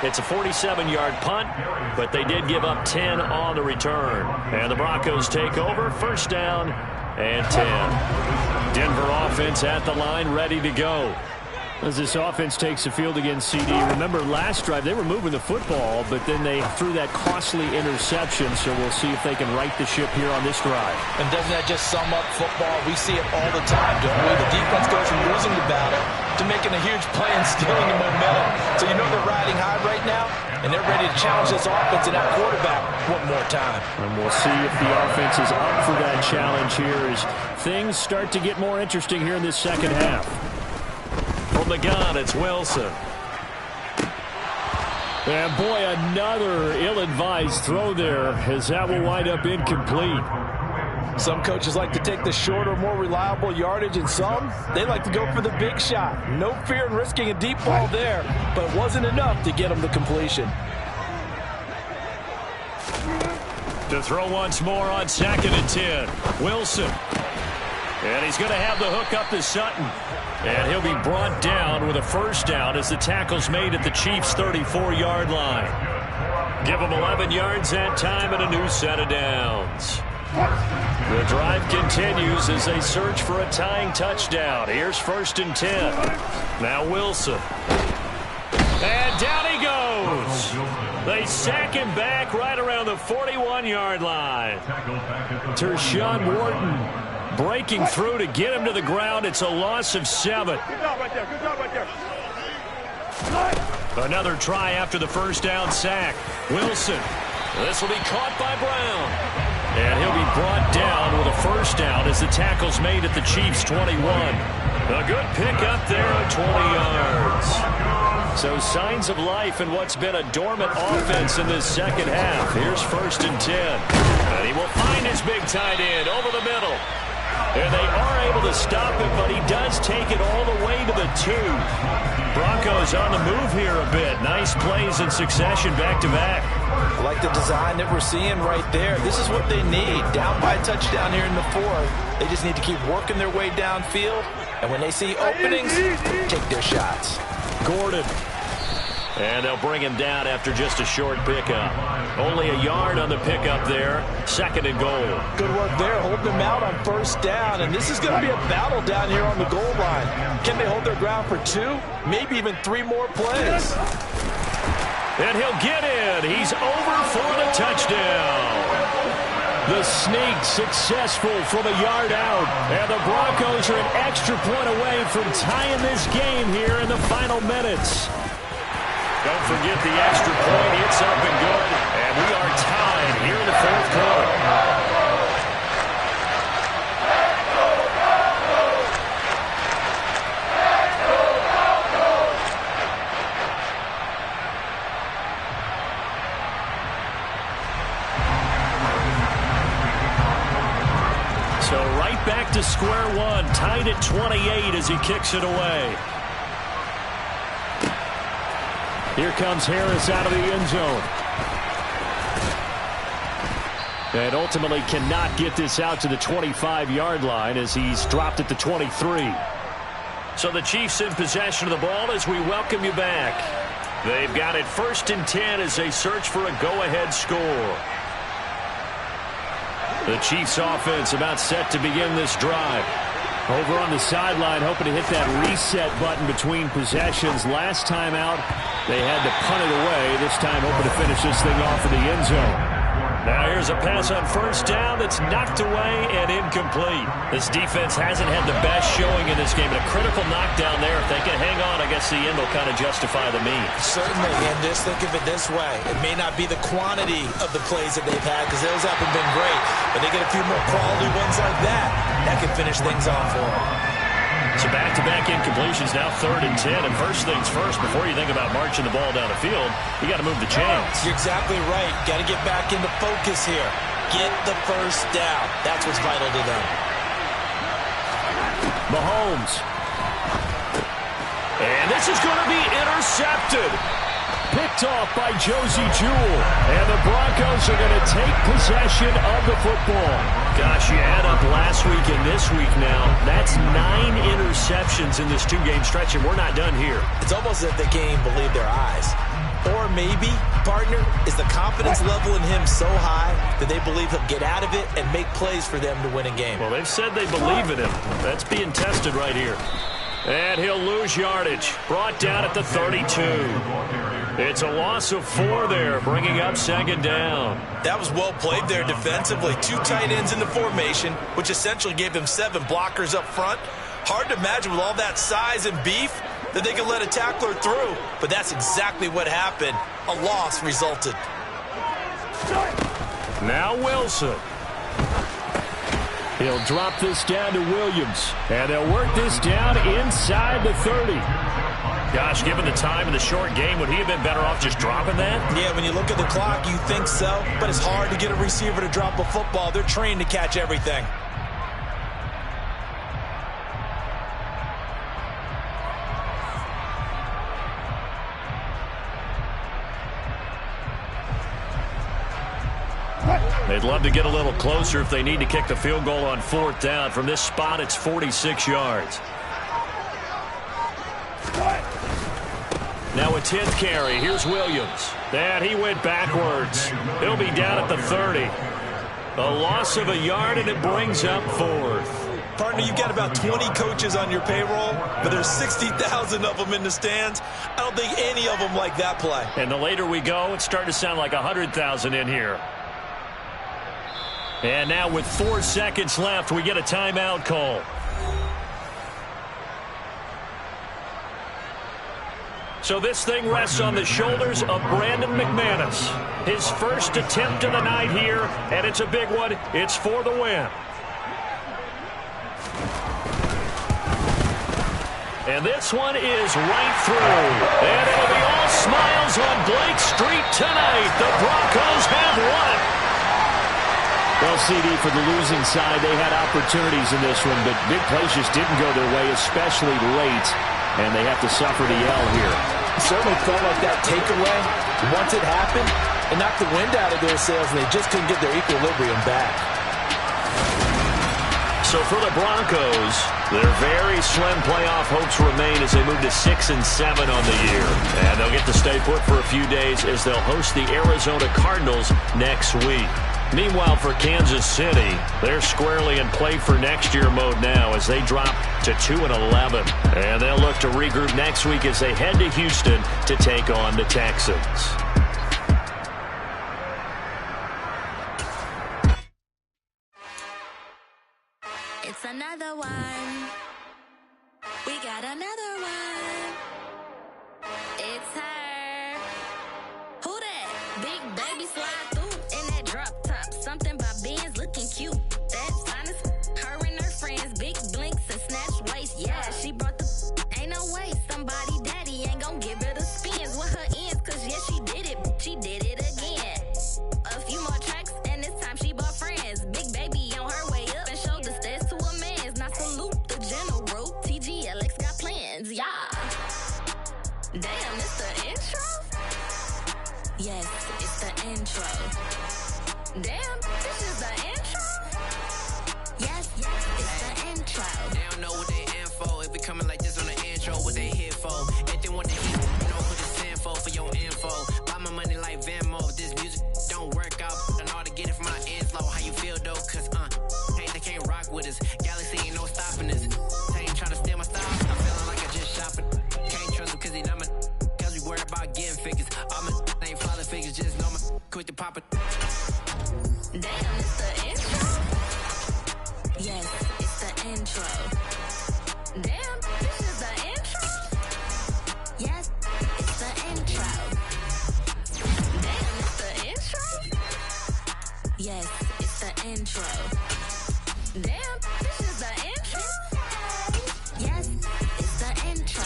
It's a 47-yard punt, but they did give up 10 on the return. And the Broncos take over, 1st down and 10. Denver offense at the line, ready to go. As this offense takes the field against CD, remember last drive they were moving the football, but then they threw that costly interception, so we'll see if they can right the ship here on this drive. And doesn't that just sum up football? We see it all the time, don't we? The defense goes from losing the battle to making a huge play and stealing the momentum. So you know they're riding high right now, and they're ready to challenge this offense and that quarterback one more time. And we'll see if the offense is up for that challenge here as things start to get more interesting here in this second half. From the gun, it's Wilson. And boy, another ill-advised throw there as that will wind up incomplete. Some coaches like to take the shorter, more reliable yardage, and some, they like to go for the big shot. No fear in risking a deep ball there, but it wasn't enough to get them the completion. To throw once more on 2nd and 10. Wilson. And he's going to have the hook up to Sutton. And he'll be brought down with a first down as the tackle's made at the Chiefs' 34-yard line. Give them 11 yards that time and a new set of downs. The drive continues as they search for a tying touchdown. Here's 1st and 10. Now Wilson. And down he goes. They sack him back right around the 41-yard line. Tershawn Wharton breaking through to get him to the ground. It's a loss of 7. Good job right there. Good job right there. Another try after the first down sack. Wilson. This will be caught by Brown. And he'll be brought down with a first down as the tackle's made at the Chiefs' 21. A good pickup there at 20 yards. So signs of life in what's been a dormant offense in this second half. Here's 1st and 10. And he will find his big tight end over the middle. And they are able to stop it, but he does take it all the way to the 2. Broncos on the move here a bit. Nice plays in succession back-to-back. I like the design that we're seeing right there. This is what they need. Down by a touchdown here in the 4th. They just need to keep working their way downfield. And when they see openings, take their shots. Gordon. And they'll bring him down after just a short pickup. Only a yard on the pickup there. 2nd and goal. Good work there, holding them out on 1st down. And this is going to be a battle down here on the goal line. Can they hold their ground for 2? Maybe even 3 more plays. And he'll get in. He's over for the touchdown. The sneak successful from a yard out. And the Broncos are an extra point away from tying this game here in the final minutes. Don't forget the extra point. It's up and good. And we are tied here in the 4th quarter. So right back to square one. Tied at 28 as he kicks it away. Here comes Harris out of the end zone. And ultimately cannot get this out to the 25-yard line as he's dropped at the 23. So the Chiefs in possession of the ball as we welcome you back. They've got it 1st and 10 as they search for a go-ahead score. The Chiefs offense about set to begin this drive. Over on the sideline, hoping to hit that reset button between possessions. Last time out, they had to punt it away. This time, hoping to finish this thing off in the end zone. Now here's a pass on 1st down that's knocked away and incomplete. This defense hasn't had the best showing in this game. But a critical knockdown there. If they can hang on, I guess the end will kind of justify the means. Certainly, and just think of it this way. It may not be the quantity of the plays that they've had because those haven't been great. But they get a few more quality ones like that. That can finish things off for them. So back-to-back incompletions, now 3rd and 10. And first things first, before you think about marching the ball down the field, you got to move the chains. You're exactly right. Got to get back into focus here. Get the first down. That's what's vital to them. Mahomes. And this is going to be intercepted. Picked off by Josie Jewell. And the Broncos are going to take possession of the football. Gosh, you add up last week and this week now. That's 9 interceptions in this 2-game stretch, and we're not done here. It's almost as if they can't even believe their eyes. Or maybe, partner, is the confidence level in him so high that they believe he'll get out of it and make plays for them to win a game. Well, they've said they believe in him. That's being tested right here. And he'll lose yardage. Brought down at the 32. It's a loss of 4 there, bringing up 2nd down. That was well played there defensively. 2 tight ends in the formation, which essentially gave them 7 blockers up front. Hard to imagine with all that size and beef that they could let a tackler through. But that's exactly what happened. A loss resulted. Now Wilson. He'll drop this down to Williams. And they'll work this down inside the 30. Gosh, given the time in the short game, would he have been better off just dropping that? Yeah, when you look at the clock, you think so. But it's hard to get a receiver to drop a football. They're trained to catch everything. They'd love to get a little closer if they need to kick the field goal on 4th down. From this spot, it's 46 yards. Now a 10th carry. Here's Williams. And he went backwards. He'll be down at the 30. A loss of a yard, and it brings up 4th. Partner, you've got about 20 coaches on your payroll, but there's 60,000 of them in the stands. I don't think any of them like that play. And the later we go, it's starting to sound like 100,000 in here. And now with 4 seconds left, we get a timeout call. So this thing rests on the shoulders of Brandon McManus. His first attempt of the night here, and it's a big one. It's for the win. And this one is right through. And it'll be all smiles on Blake Street tonight. The Broncos have won. Well, CD, for the losing side, they had opportunities in this one, but big plays just didn't go their way, especially late, and they have to suffer the L here. It certainly felt like that takeaway, once it happened, it knocked the wind out of their sails, and they just couldn't get their equilibrium back. So for the Broncos, their very slim playoff hopes remain as they move to 6-7 on the year. And they'll get to stay put for a few days as they'll host the Arizona Cardinals next week. Meanwhile, for Kansas City, they're squarely in play for next year mode now as they drop to 2-11. And they'll look to regroup next week as they head to Houston to take on the Texans. It's another one. We got another one. It's her. Who that? Big baby slide through in that drop top. Something by Benz looking cute. That's honest. Her and her friends, big blinks and snatch waist. Yeah, she brought the. Ain't no way somebody daddy ain't gon' give her the spins with her ends. Cause yeah, she did it. She did it again. A few more tracks and this time she bought friends. Big baby on her way up and showed the stairs to a man's. Now salute the general. TGLX got plans, yeah. Damn, it's the intro? Yes, it's the intro. Damn, this is the intro? Yes, it's the intro. They don't know what they in for. If we coming like this on the intro, what they here for? If they want to hear, you know what it's in for your info. Buy my money like Venmo. If this music don't work out, and all to get it from my ends low. How you feel though? Cause hey, they can't rock with us. Galaxy ain't no stopping this. They ain't trying to steal my style. I'm feeling like I just shopping. Can't trust them cause they not my. Cause we worried about getting figures. All my ain't father figures. Just know my quick to pop it. Damn, it's the intro? Yes, it's the intro. Damn, this is the intro? Yes, it's the intro. Damn, it's the intro? Yes, it's the intro. Damn, this is the intro? Yes, it's the intro.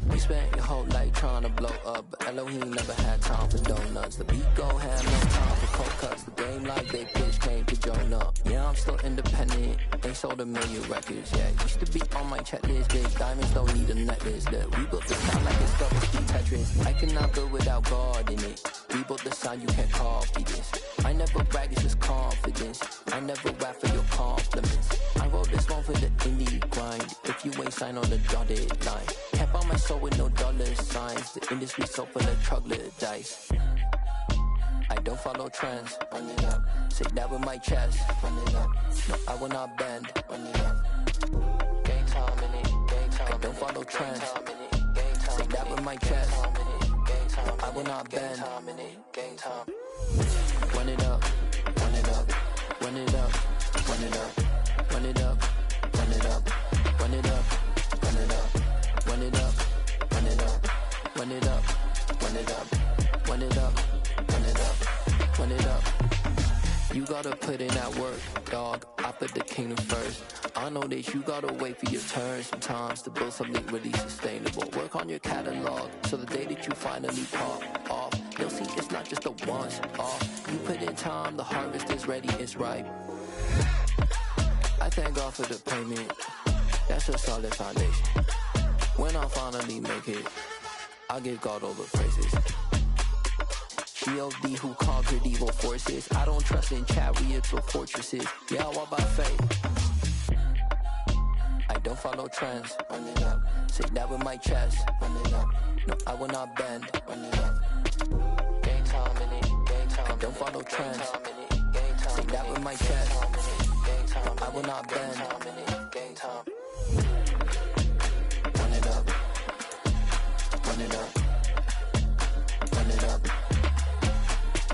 We spent your whole life trying to blow up, but Elohim never had time for donuts. The beat gon' have no time for cold cuts. The game like they pitch came to join up. Yeah, I'm still independent, ain't sold a million records. Yeah, used to be on my checklist. Big diamonds don't need a necklace. Look, we built the sound like it's double speed Tetris. I cannot build without God in it. We built the sound, you can't copy this. I never brag, it's just confidence. I never rap for your compliments. I wrote this one for the indie grind. If you ain't signed on the dotted line, can't buy my soul with no dollar signs. The industry so full of troglodytes. I don't follow trends. Run it up. Say that with my chest. Run it up. No, I will not bend. Run it up. Gang time in it. Gang time. I don't follow trends. Say that with my chest. I will not bend. Gang time. Run it up. Run it up. Run it up. Run it up. Run it up. Run it up. Run it up. Run it up. Run it up. Run it up. Run it up. Run it up. Run it up. Run it up. Run it up. You gotta put in that work, dog. I put the kingdom first. I know that you gotta wait for your turn sometimes to build something really sustainable. Work on your catalog so the day that you finally pop off, they'll see it's not just a once off. You put in time, the harvest is ready, it's ripe. I thank God for the payment. That's a solid foundation. When I finally make it, I give God all the praises. G.O.D. who conquered evil forces. I don't trust in chariots or fortresses. Yeah, I walk by faith. I don't follow trends. Run it up. Say that with my chest. Run it up. No, I will not bend. Run it up. Game time in it. Game time. I don't follow trends. Say that with my chest. No, I will not bend. Game time. Run it up. Run it up. Run it up.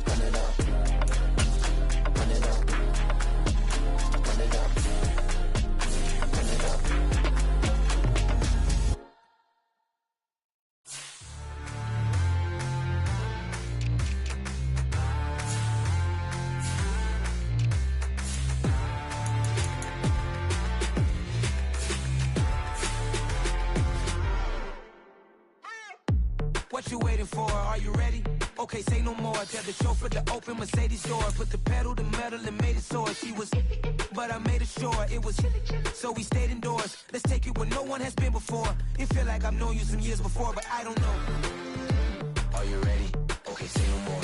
Run it up. Run it up. Run it up. Run it up. What you waiting for? Are you ready? Okay, say no more. Tell the chauffeur to open Mercedes door. Put the pedal to metal and made it soar. She was, but I made it sure it was. So we stayed indoors. Let's take it where no one has been before. It feel like I've known you some years before, but I don't know. Are you ready? Okay, say no more.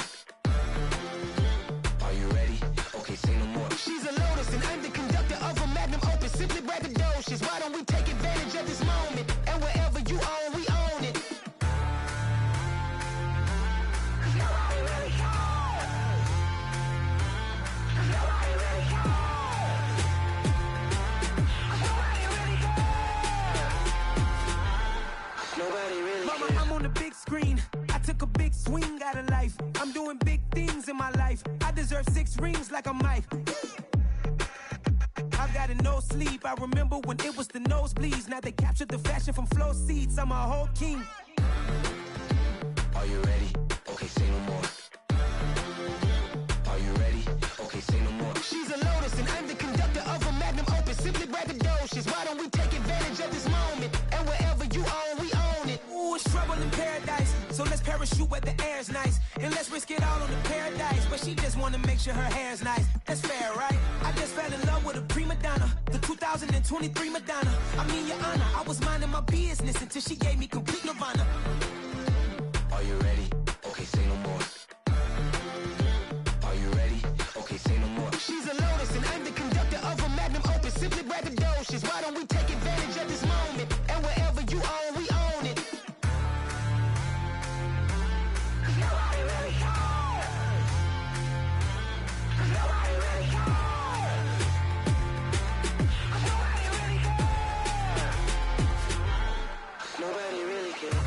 Are you ready? Okay, say no more. She's a Lotus and I'm the conductor of a Magnum Opus. Simply braggadocious. Why don't we take advantage of this moment? And wherever you own, we own it. Mama, I'm on the big screen. I took a big swing out of life. I'm doing big things in my life. I deserve 6 rings like I'm Mike. I've got no sleep. I remember when it was the nosebleeds. Now they captured the fashion from flow seats. I'm a whole king. Are you ready? Okay, say no more. Are you ready? Okay, say no more. She's a Lotus and I'm the conductor of a Magnum Opus. Simply braggadocious. Why don't we take advantage of this moment? And wherever you own, we own it. Ooh, it's trouble in paradise. So let's parachute where the air's nice. And let's risk it all on the paradise. But she just wanna make sure her hair's nice. That's fair, right? I just fell in love with a prima donna. The 2023 Madonna. I mean, your honor, I was minding my business until she gave me complete nirvana. Are you ready? Okay, say no more. Are you ready? Okay, say no more. She's a Lotus and I'm the conductor of a Magnum Opus. Simply braggadocious. Why don't we take advantage of this moment? And wherever you own, we own it. Nobody really cares. Nobody really cares. Nobody really cares. Nobody really cares.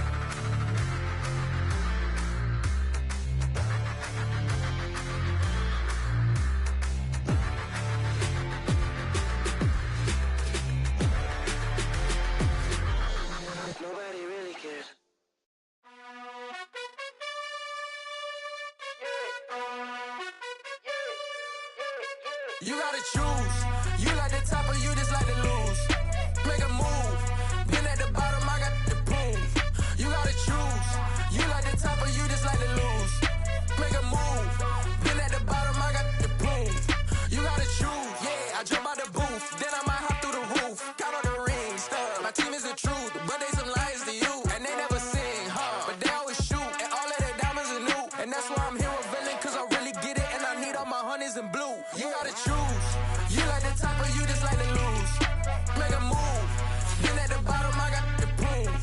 Nobody really cares. You gotta choose. You like the top or you just like to lose. Make a move. Been at the bottom, I got the proof. You gotta choose. You like the top or you just like to lose. Make a move. Been at the bottom, I got the proof. You gotta choose. Yeah, I jump out the booth. Then I might hop through the roof. Count on the rings, stuff. My team is the truth, but they some liars to you. And they never sing, huh? But they always shoot. And all of their diamonds are new. And that's why I'm here with villain, cause I really get it. And I need all my honeys in blue. You gotta choose. You like the top or you just like to lose. Make a move. Been at the bottom, I got the proof.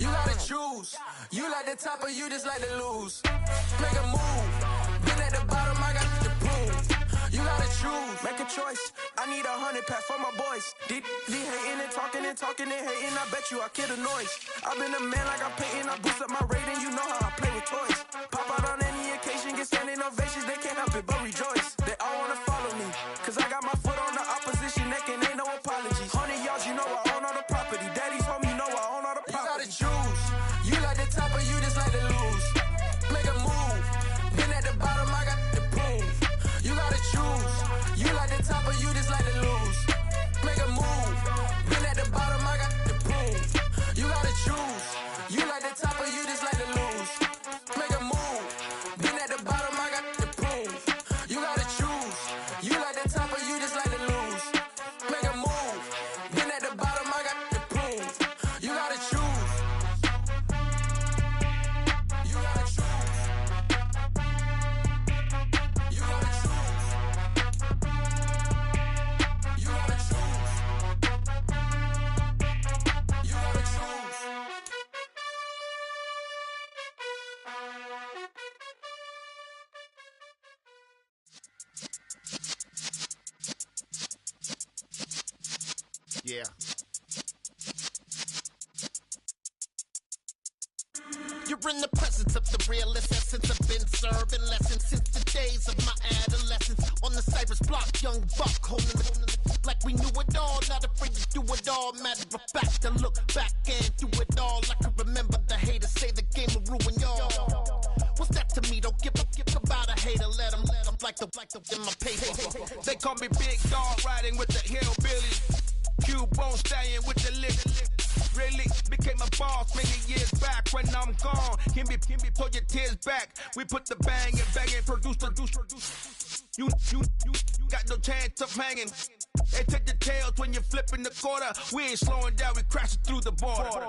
You gotta choose. You like the top or you just like to lose. Make a move. Been at the bottom, I got the proof. You gotta choose. Make a choice. I need 100 pack for my boys. D hating and talking and hating. I bet you I kill the noise. I've been a man like I'm painting. I boost up my rating. You know how I play with toys. Pop out on any occasion, get standing ovations. They can't help it but rejoice. They all wanna follow me, cause I got my foot on the opposition neck and ain't no apologies. 100 yards, you know I own all the property. Daddy's home, you know I own all the property. You gotta choose. You like the top or you just like to lose. Make a move. Been at the bottom, I got the proof. You gotta choose. You like the top or you just like to lose. Make a move. Been at the bottom, I got the proof. You gotta choose. You like the top or you just like to lose. Make a move. Been at the bottom, I got the proof. You gotta Yeah. You're in the presence of the realest essence. I've been serving lessons since the days of my adolescence. On the Cypress block, young buck, holding it like we knew it all. Not afraid to do it all. Matter of fact, I look back and do it all. I can remember the haters say the game will ruin y'all. What's that to me? Don't give about a hater. Let them like the in my paper. They call me Big Dog, riding with the hillbillies. Cubone stallion with the lick. Really became a boss many years back. When I'm gone, can be pull your tears back. We put the bang and produce. You got no chance of hanging. They take the tails when you're flipping the quarter. We ain't slowing down, we crashing through the border.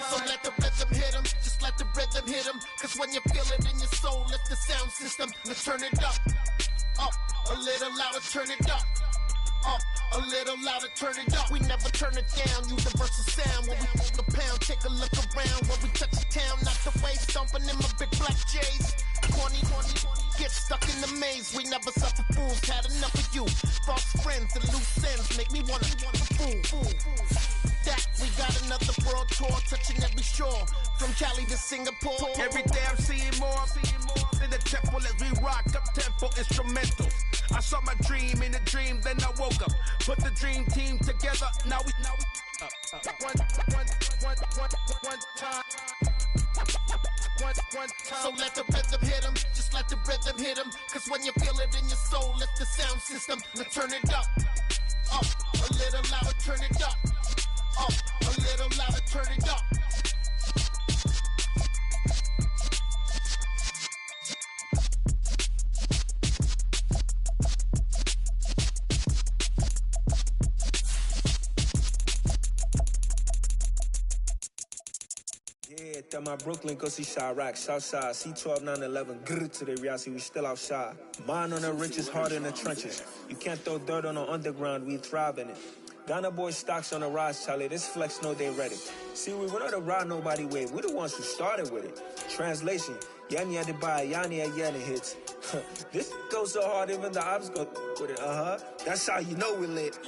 So let the rhythm hit him, just let the rhythm hit him. Cause when you feel it in your soul, lift the sound system. Let's turn it up, a little louder, turn it up. A little louder, turn it up. We never turn it down, universal sound. When we hold the pound, take a look around. When we touch the town, not the way, stomping in my big black J's. Corny, get stuck in the maze. We never suffer fools, had enough of you. False friends and loose ends make me wanna fool. That we got another world tour, touching every shore, from Cali to Singapore. Every day I'm seeing more in the temple as we rock up tempo instrumentals. I saw my dream in a dream, then I woke up. Put the dream team together, now we one time. So let the rhythm hit him, just let the rhythm hit him. Cause when you feel it in your soul, lift the sound system. Let's turn it up, a little louder, turn it up. A little louder, turn it up. Yeah, tell my Brooklyn, go see Chirac, Southside, C12, 911, grrr to the reality, we still outside. Mine on the richest, heart in the trenches. You can't throw dirt on the underground, we thrive in it. Ghana boys stocks on the rise, Charlie. This flex know they ready. See, we were not to ride nobody with. We're the ones who started with it. Translation: Yani had to buy, Yani had Yanni hits. This goes so hard, even the ops go with it. That's how you know we lit.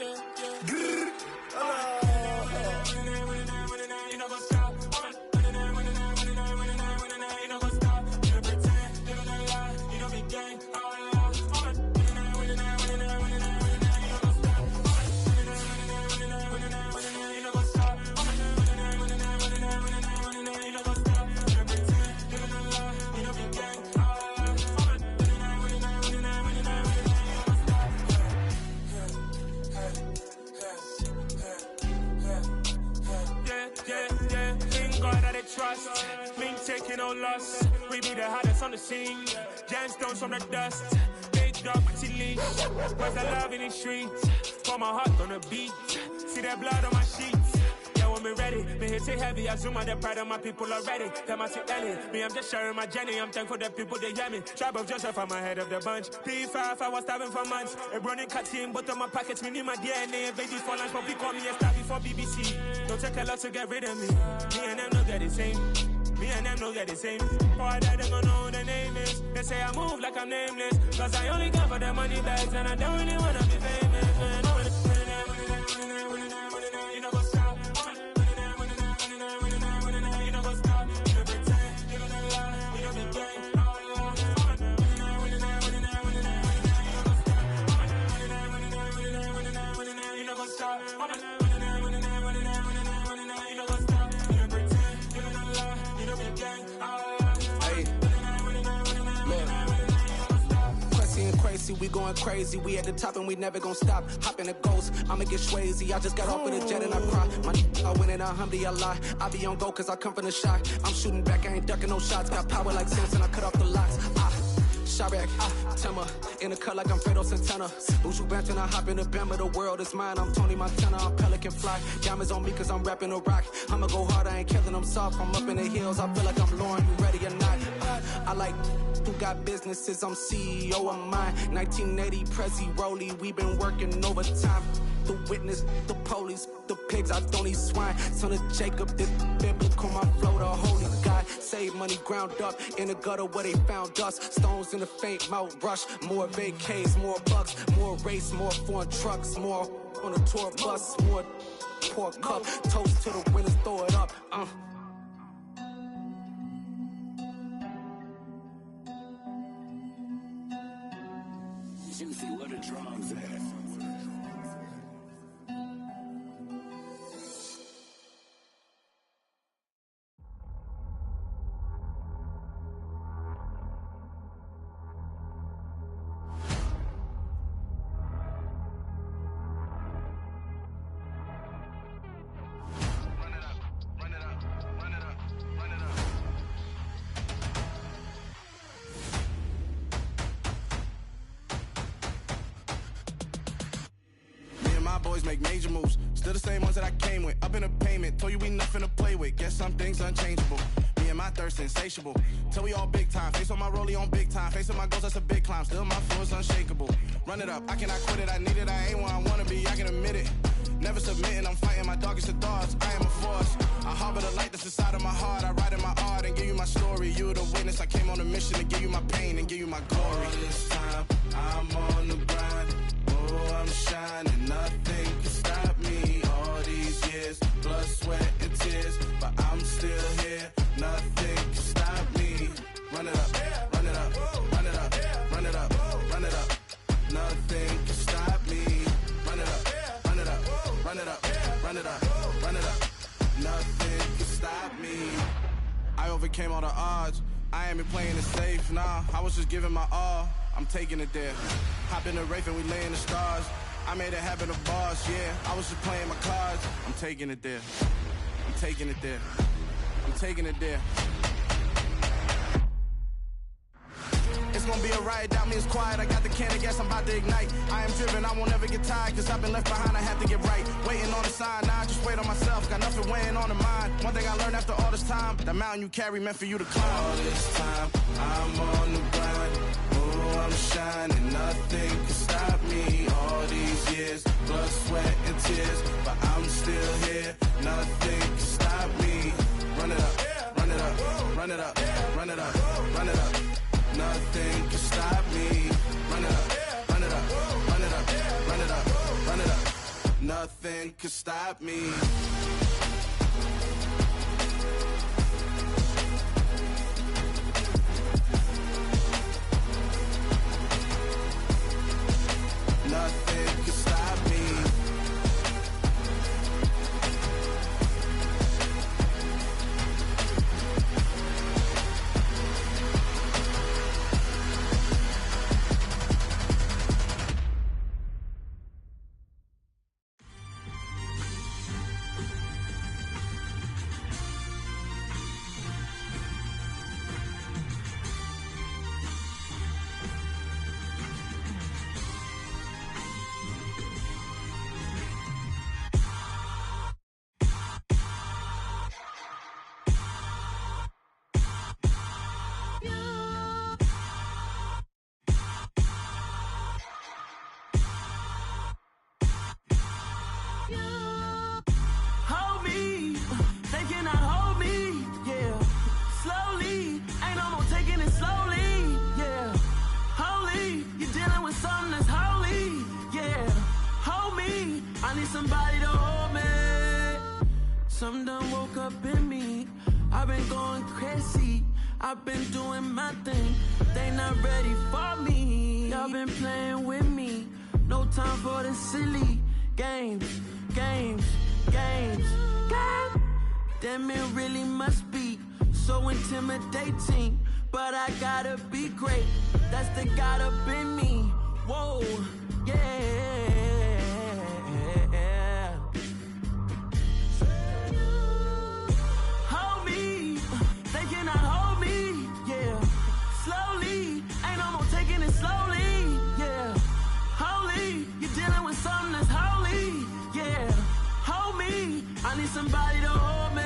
Grrr. Trust, me taking no loss. We be the hottest on the scene. Gemstones from the dust. Big dog, pretty leash. Where's the love in the streets? Pour my heart on the beat. See that blood on my sheets. Yeah, when me ready, me hit it heavy. I zoom out the pride of my people already. Them I see Ellie. Me, I'm just sharing my journey. I'm thankful that people they hear me. Tribe of Joseph, I'm ahead of the bunch. P5, I was starving for months. A running cut in, but on my pockets, me need my DNA. Baby for lunch, but we call me a star before BBC. Don't take a lot to get rid of me. Me and them no get the same. Me and them no get the same. Boy, that they gon' know who the name is. They say I move like I'm nameless. Cause I only come for the money bags and I don't really wanna be famous. Man. You know what's up. You know what's up. You don't pretend. You don't lie. You don't be gay. You know what's up. We going crazy, we at the top and we never gon' stop. Hop in a ghost, I'ma get swayzy. I just got off with a jet and I cry. My I win in a Humvee, I lie. I be on go cause I come from the shot. I'm shooting back, I ain't ducking no shots. Got power like Samson, I cut off the locks. Chirac, Tema, in the cut like I'm Fredo Santana. Buju Banton, I hop in the Bama, the world is mine. I'm Tony Montana, I'm Pelican Fly. Diamonds on me cause I'm rapping a rock. I'ma go hard, I ain't killing them soft. I'm up in the hills, I feel like I'm Lauren, you ready or not? I like who got businesses, I'm CEO of mine. 1980 Prezi Rolly, we been working overtime. The witness, the police, the pigs, I don't eat swine. Son of Jacob, this biblical, my flow, the holy God. save money ground up in the gutter where they found us. Stones in the faint mouth rush. More vacays, more bucks, more race, more foreign trucks, more on a tour bus, more pour cup. Toast to the winners, throw it up. Juicy, where the drums at? Boys make major moves, still the same ones that I came with. Up in the payment, told you we nothing to play with. Guess some things unchangeable. Me and my thirst insatiable. Till we all big time. Face on my rollie on big time. Facing my goals, that's a big climb. Still my flow is unshakable. Run it up, I cannot quit it. I need it, I ain't where I wanna be. I can admit it. Never submitting, I'm fighting my darkest of thoughts. I am a force. I harbor the light that's inside of my heart. I write in my art and give you my story. You the witness. I came on a mission to give you my pain and give you my glory. All this time, I'm on the grind. Oh, I'm shining, nothing can stop me. All these years, blood, sweat, and tears, but I'm still here. Nothing can stop me. Run it up, run it up, run it up, run it up, run it up. Nothing can stop me. Run it up, run it up, run it up, run it up, run it up. Nothing can stop me. I overcame all the odds. I ain't been playing it safe, nah. I was just giving my all. I'm taking it there. Hop in the Wraith and we lay in the stars. I made it happen to boss, yeah. I was just playing my cards. I'm taking it there. I'm taking it there. I'm taking it there. It's gonna be a riot, doubt me it's quiet. I got the can of gas, I'm about to ignite. I am driven, I won't ever get tired, cause I've been left behind, I have to get right. Waiting on the sign, now I just wait on myself. Got nothing weighing on the mind. One thing I learned after all this time, the mountain you carry meant for you to climb. All this time, I'm on the grind. Oh, I'm shining, nothing can stop me. All these years, blood, sweat, and tears, but I'm still here. Nothing can stop me. Run it up, run it up, run it up, run it up, run it up. Nothing can stop me. Run it up, run it up, run it up, run it up, run it up. Nothing can stop me. Nothing can stop me. Something done woke up in me. I've been going crazy. I've been doing my thing. They not ready for me. Y'all been playing with me. No time for the silly games, games, games, games. Damn, it really must be so intimidating. But I gotta be great. That's the God up in me. Whoa, yeah. Somebody to hold me.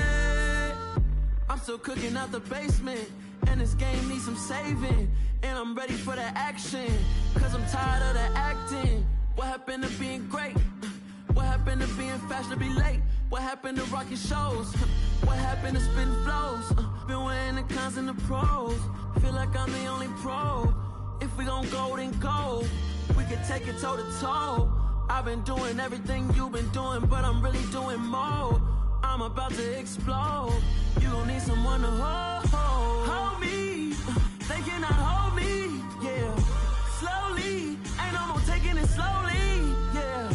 I'm still cooking out the basement, and this game needs some saving. And I'm ready for the action, cause I'm tired of the acting. What happened to being great? What happened to being fashionably late? What happened to rocking shows? What happened to spitting flows? Been weighing the cons and the pros. Feel like I'm the only pro. If we gon' go, then go. We can take it toe to toe. I've been doing everything you've been doing, but I'm really doing more. I'm about to explode. You gon' need someone to hold me. They cannot hold me, yeah. Slowly, ain't no more taking it slowly, yeah.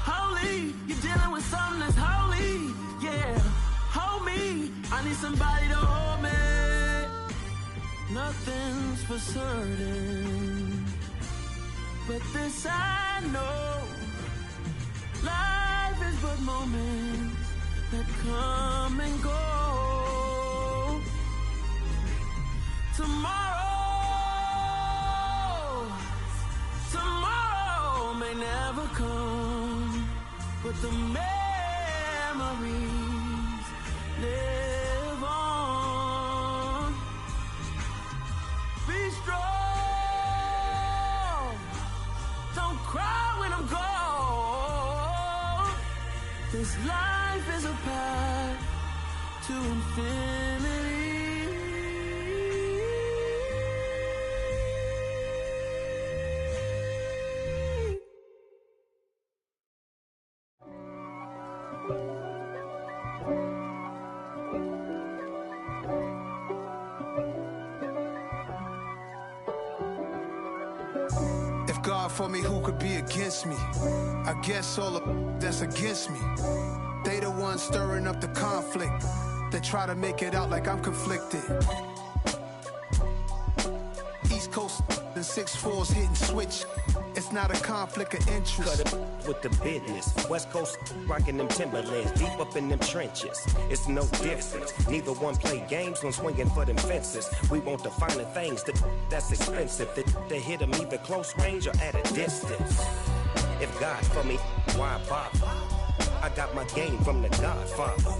Holy, you're dealing with something that's holy, yeah. Hold me, I need somebody to hold me. Nothing's for certain, but this I know. Life is but moments that come and go. Tomorrow may never come, but the memories live on. Be strong, don't cry when I'm gone. This life is a path to infinity. If God for me, who could be against me? I guess all of that's against me. They the ones stirring up the conflict. They try to make it out like I'm conflicted. East Coast and 6'4's hitting switch. It's not a conflict of interest. Cut it with the business. West Coast rocking them Timberlands, deep up in them trenches. It's no difference. Neither one play games when swinging for them fences. We want the finer things that's expensive. That hit them either close range or at a distance. If God for me, why bother? I got my game from the Godfather.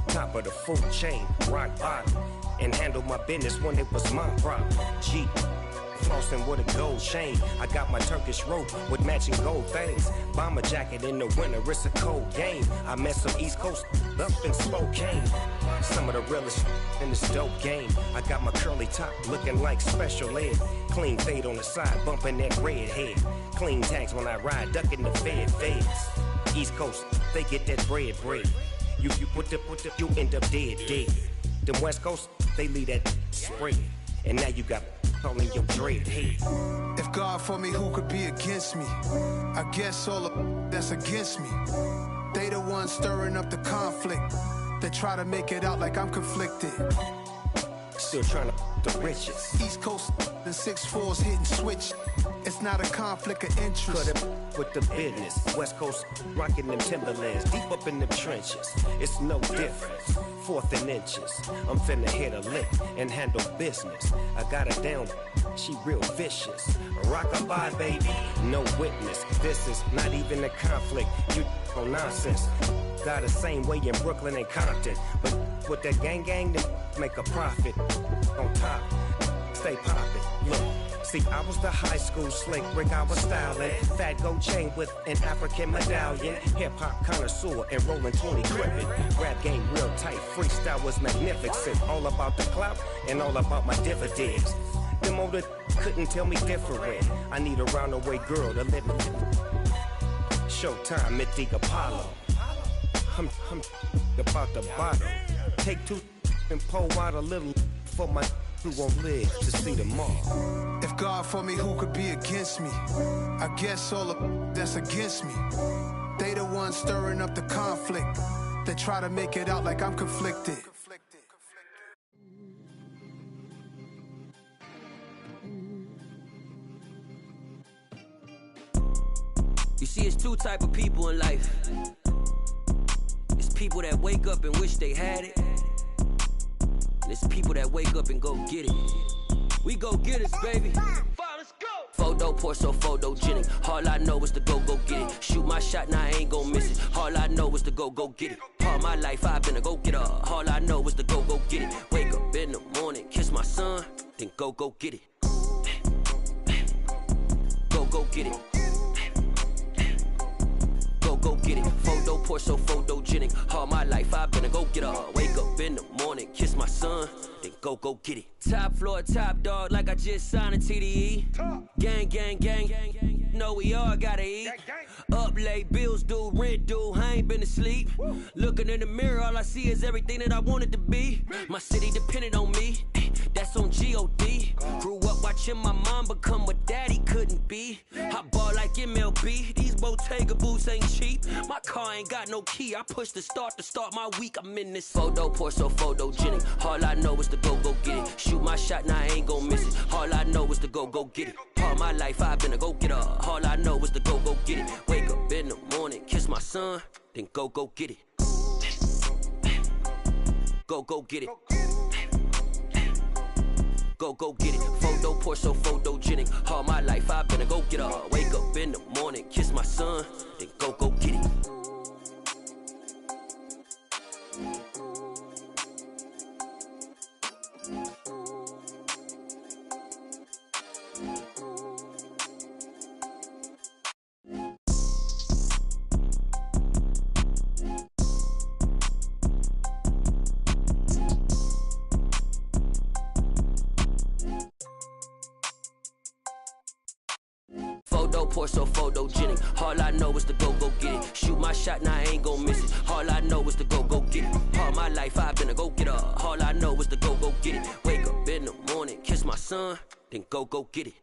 Top of the food chain, rock bottom. And handle my business when it was my problem. G. Flossing with a gold chain. I got my Turkish rope with matching gold things. Bomber jacket in the winter, it's a cold game. I met some East Coast up in Spokane. Some of the realest in this dope game. I got my curly top looking like special ed. Clean fade on the side, bumping that red head. Clean tags when I ride, ducking the feds. East Coast, they get that bread. You you end up dead. Them West Coast, they leave that spread. And now you got calling your dread head. If God for me, who could be against me? I guess all of that's against me. They the ones stirring up the conflict. They try to make it out like I'm conflicted. Still trying to the riches. East Coast and 6'4's hitting switch. It's not a conflict of interest. Cut it with the business. West Coast rocking them Timberlands, deep up in them trenches. It's no difference. 4th and inches. I'm finna hit a lick and handle business. I got her down, she real vicious. Rockabye, baby, no witness. This is not even a conflict. You on nonsense. Got the same way in Brooklyn and Compton. But with that gang, then make a profit. On top, stay poppin'. Look. See, I was the high school slick Rick, I was styling. Fat gold chain with an African medallion. Hip-hop connoisseur and rolling 20 cribbin'. Rap game real tight, freestyle was magnificent. All about the clout and all about my dividends. Them older couldn't tell me different. I need a roundaway girl to live with. Showtime, Mythic Apollo. I'm about the bottom. Take 2 and pour out a little for my who won't live to see tomorrow. If God for me, who could be against me? I guess all of that's against me. They the ones stirring up the conflict. They try to make it out like I'm conflicted. You see, it's 2 type of people in life. It's people that wake up and wish they had it. And it's people that wake up and go get it. We go get it, baby. Let's go. Photo pour so photogenic. All I know is to go get it. Shoot my shot, now I ain't gon' miss it. All I know is to go get it. All my life I've been a go-getter. All I know is to go get it. Wake up in the morning, kiss my son, then go get it. Go get it. Go get it. Photo pour so photogenic. All my life I've been a go-getter. Wake up in the morning, kiss my son, then Go get it. Top floor, top dog, like I just signed a TDE. Gang, gang, gang, gang, gang. Know we all gotta eat. Up late, bills due, rent due, I ain't been asleep. Looking in the mirror, all I see is everything that I wanted to be. My city depended on me, that's on G.O.D. Grew up watching my mom become what daddy couldn't be. I ball like MLB, these Bottega boots ain't cheap. My car ain't got no key, I push the start to start my week. I'm in this photo, pour so photogenic. All I know is to go get it. Shoot my shot, now I ain't gon' miss it. All I know is to go get it. All my life I've been a go-getter. All I know is to go get it. Wake up in the morning, kiss my son, then go get it. Go get it. Go get it. Photo, pour so photogenic. All my life I've been a go-getter. Wake up in the morning, kiss my son, then go get it. Pour so photogenic. All I know is to go get it. Shoot my shot, now I ain't gon' miss it. All I know is to go get it. All my life I've been a go-getter. All I know is to go get it. Wake up in the morning, kiss my son, then go get it.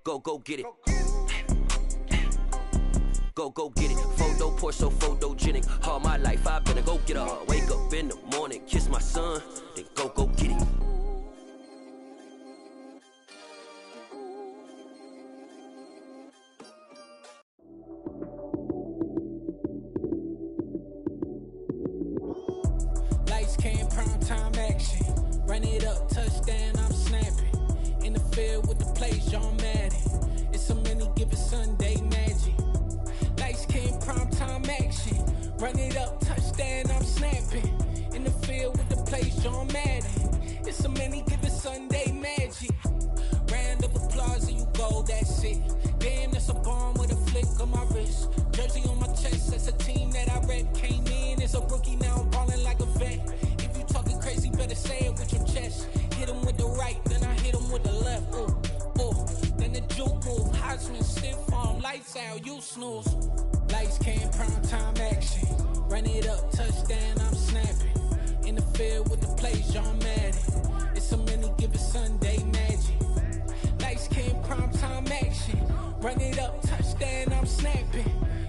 Go get it. Go get it. Photo, pour so photogenic. All my life I've been a go-getter. Wake up in the morning, kiss my son, then go get it. Run it up, touchdown, I'm snapping. In the field with the plays, John Madden. It's so many, give it Sunday magic. Lights came, primetime action. Run it up, touchdown, I'm snapping. In the field with the plays, John Madden. It's so many, give it Sunday magic. Round of applause and you go, that's it. Damn, that's a bomb with a flick on my wrist. Jersey on my chest, that's a team that I rep. Came in as a rookie, now I'm ballin' like a vet. Crazy, better say it with your chest. Hit him with the right, then I hit him with the left. Ooh, then the juke move. Heisman, stiff arm, lights out, you snooze. Lights came, prime time action. Run it up, touchdown, I'm snapping. In the field with the plays, John Madden. It's so many, give it Sunday magic. Lights came, prime time action. Run it up, touchdown, I'm snapping.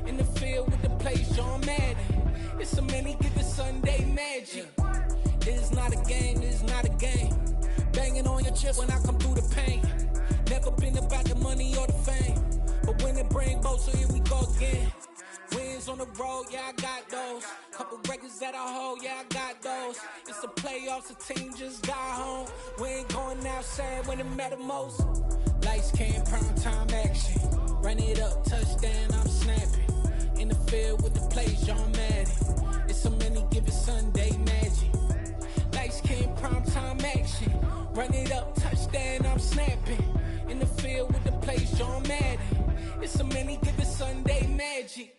In the field with the plays, John Madden. It's so many, give it Sunday magic. This is not a game, this is not a game. Banging on your chest when I come through the pain. Never been about the money or the fame. But when it bring both, so here we go again. Wins on the road, yeah, I got those. Couple records that I hold, yeah, I got those. It's the playoffs, the team just got home. We ain't going outside when it matter most. Lights came, prime time action. Run it up, touchdown, I'm snapping. In the field with the plays, John Madden. It's so many, give it Sunday magic. Lights came, prime time action. Run it up, touchdown, I'm snapping. In the field with the plays, John Madden. It's so many, give it Sunday magic.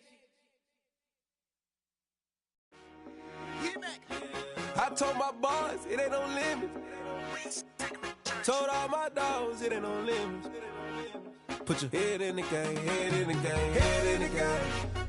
I told my boys, it ain't no limits. Told all my dogs, it ain't no limits. Put your head in the game, head in the game, head in the game.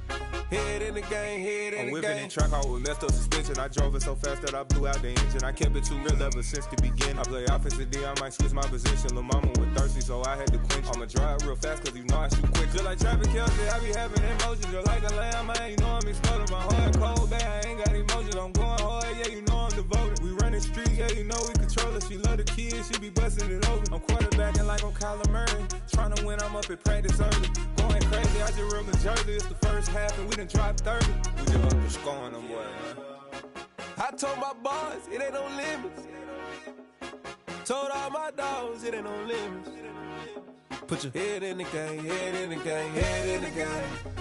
Head in the game, head in the game. I'm whipping in track, I was messed up suspension. I drove it so fast that I blew out the engine. I kept it too real ever since the beginning. I play offensive D, I might switch my position. Lil' mama was thirsty, so I had to quench. I'ma drive real fast, cause you know I shoot quick. Just like Travis Kelce, I be having emotions. Just like a lamb, man, you know I'm exploding. My heart cold, bad, I ain't got emotions. I'm going hard, yeah, you know I'm devoted. We running street, yeah, you know we control it. She love the kids, she be busting it over. I'm quarterbacking like I'm Kyler Murray. Trying to win, I'm up at practice early. Going crazy, I just real the jersey. It's the first half, and we done dropped 30. We just up to scoring them, boy, man. I told my boys, it ain't no limits. Told all my dogs, it ain't no limits. Put your head in the game, head in the game, head in the game.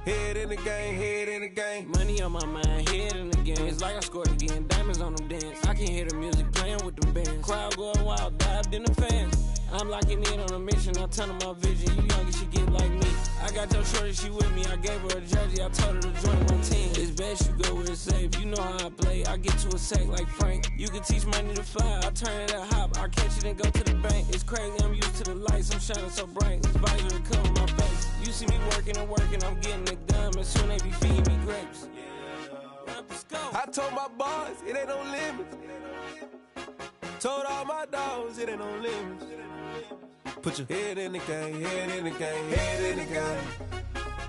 Head in the game, head in the game. Money on my mind, head in the game. It's like I scored again, diamonds on them dance. I can hear the music playing with them bands. Crowd going wild, dived in the fans. I'm locking in on a mission, I tell her my vision. You young and she get like me. I got your shorty, she with me. I gave her a jersey, I told her to join my team. It's best you go where it's safe. You know how I play. I get to a sack like Frank. You can teach money to fly. I turn it a hop. I catch it and go to the bank. It's crazy. I'm used to the lights. I'm shining so bright. This visor cover my face. You see me working and working. I'm getting it done. And soon they be feeding me grapes. I told my boys it ain't no limits. Told all my dogs it ain't no limits. Put your head in the game, head in the game, head in the game.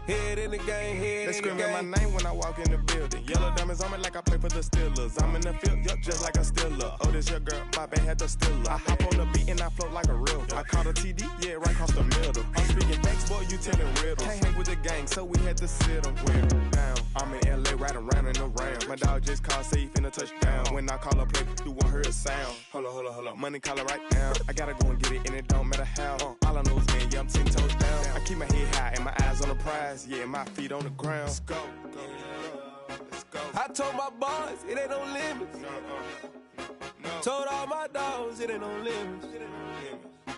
Head in the game, head They in the game. screaming my name when I walk in the building. Yellow diamonds on me like I play for the Steelers. I'm in the field, yup, just like a Steeler. Oh, this your girl, my band had the Steeler. I hop on the beat and I float like a real. I caught a TD, yeah, right across the middle. I'm speaking facts, boy, you telling riddles. Can't hang with the gang, so we had to sit them down. I'm in LA, riding around and around. My dog just called, say he finna touchdown. When I call a play, you won't hear a sound. Hold up, money calling right now. I gotta go and get it, and it don't matter how. All I know is, man, yeah, I'm 10 toes down. I keep my head high and my eyes on the prize. Yeah, my feet on the ground. Let's go. I told my boys it ain't no limits. Told all my dogs it ain't no limits.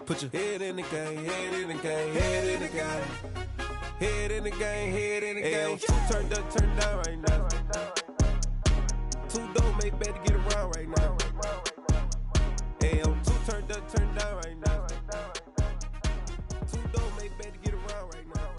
Put your head in the game, head in the game, head in the game. Head in the game, head in the game. Two turned up, turned down right now. Two don't make bad to get around right now. Hey, two turned up, turned down right now. Two don't make bad to get around right now.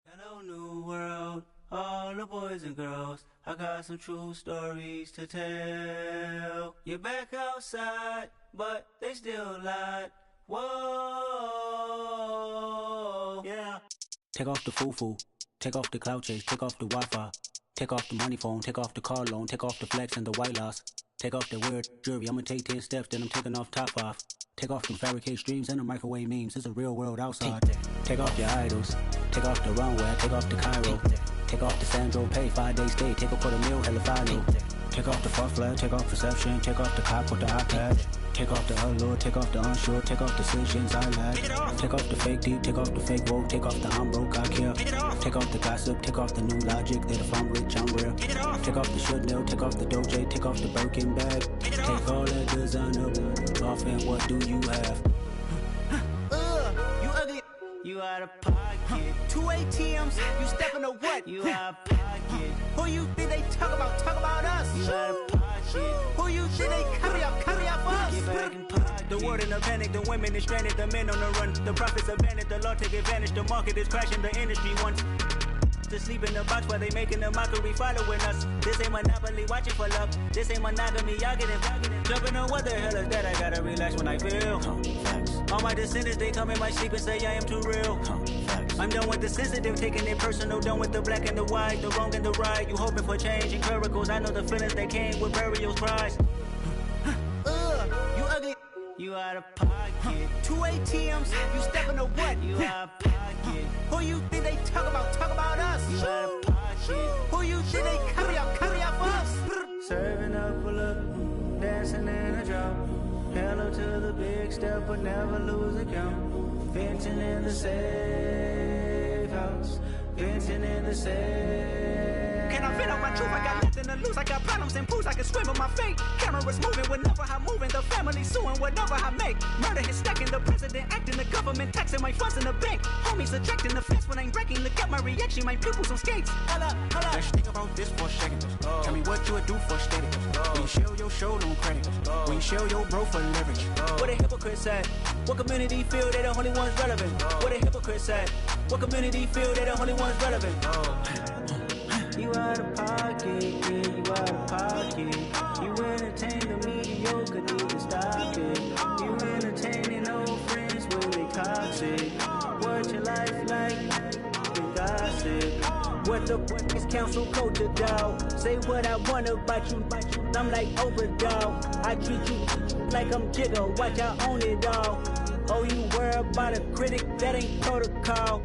Hello, new world, all the boys and girls. I got some true stories to tell. You're back outside, but they still lied. Whoa, yeah. Take off the foo-foo, take off the cloud chase, take off the Wi-Fi, take off the money phone, take off the car loan, take off the flex and the white loss. Take off the weird jewelry, I'ma take 10 steps, then I'm taking off top off. Take off them fabricate streams and the microwave memes, it's a real world outside. Take off your idols, take off the runway, take off the Cairo. Take off the Sandro pay, 5-day stay, take a $250,000, hella final. Take off the fuck flag, take off perception, take off the cop with the iPad. Take off the allure, take off the unsure, take off decisions I lack. Take off the fake deep, take off the fake woke, take off the I'm broke, I care. Take off the gossip, take off the new logic that if I'm rich, I'm real. Take off the should know, take off the Doja, take off the Birkin bag. Take all that designer off and what do you have? You ugly. You out of pocket. 2 ATMs, you stepping or what? You out of pocket. Who you think they talk about? Talk about us. You out of pocket. Who you think they carry up for us? Get back in pocket. The world in a panic, the women is stranded, the men on the run. The profits abandoned, the law take advantage. The market is crashing, the industry wants to sleep in the box while they making a mockery following us. This ain't Monopoly, watching for love. This ain't monogamy, y'all get it. Jumping on what the hell is that? I gotta relax when I feel. All my descendants, they come in my sleep and say I am too real. I'm done with the sensitive, taking it personal. Done with the black and the white, the wrong and the right. You hoping for change and miracles. I know the feelings that came with burial cries. You ugly. You out of pocket. 2 ATMs, you stepping or what? You out of pocket. Who you think they talk about? Talk about us. You out of pocket. Who you think they carry up for us? Serving up a look, dancing in a drop. Hello to the big step, but never lose a count. Venting in the safe house. Venting in the safe. Can I vent out my truth? I got nothing to lose. I got problems and pools. I can swim in my fate. Cameras moving whenever I'm moving. The family suing whatever I make. Murder is stacking. The president acting. The government taxing my funds in the bank. Homies ejecting the fence when I'm breaking. Look at my reaction. My pupils on skates. Hold up. Let's think about this for a second. Tell me what you would do for steady. When you show your show no credit. When you show your bro for leverage. What a hypocrite said. What community feel they the only ones relevant? What a hypocrite said. What community feel they the only ones relevant? You out of pocket, yeah, you out of pocket. You entertain the mediocre, need to stop it. You entertaining old friends when they toxic. What your life like? The gossip. What the fuck is council culture, dog? Say what I want about you. I'm like overdog. I treat you like I'm Jigga. Watch I own it all. Oh, you worry about a critic? That ain't protocol.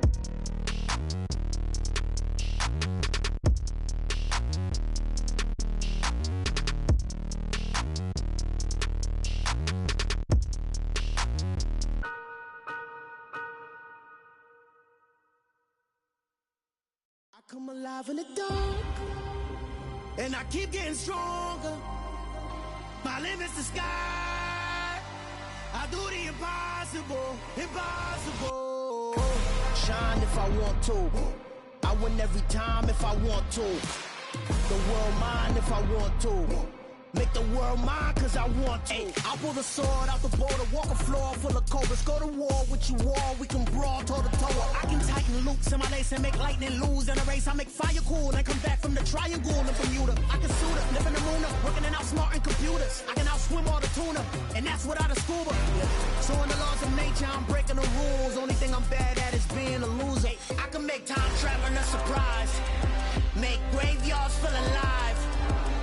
Come alive in the dark, and I keep getting stronger. My limit's the sky. I do the impossible, impossible. shine if I want to. I win every time if I want to. The world mine if I want to. Make the world mine cause I want to. Ay, I'll pull the sword out the border, walk a floor full of cobras. Go to war with you all, we can brawl toe to toe. I can tighten loops in my lace and make lightning lose in a race. I make fire cool and come back from the triangle in Bermuda. I can suit up, live in the moon up, working and outsmarting computers. I can outswim all the tuna, and that's without a scuba. So in the laws of nature, I'm breaking the rules. Only thing I'm bad at is being a loser. I can make time traveling a surprise, make graveyards feel alive.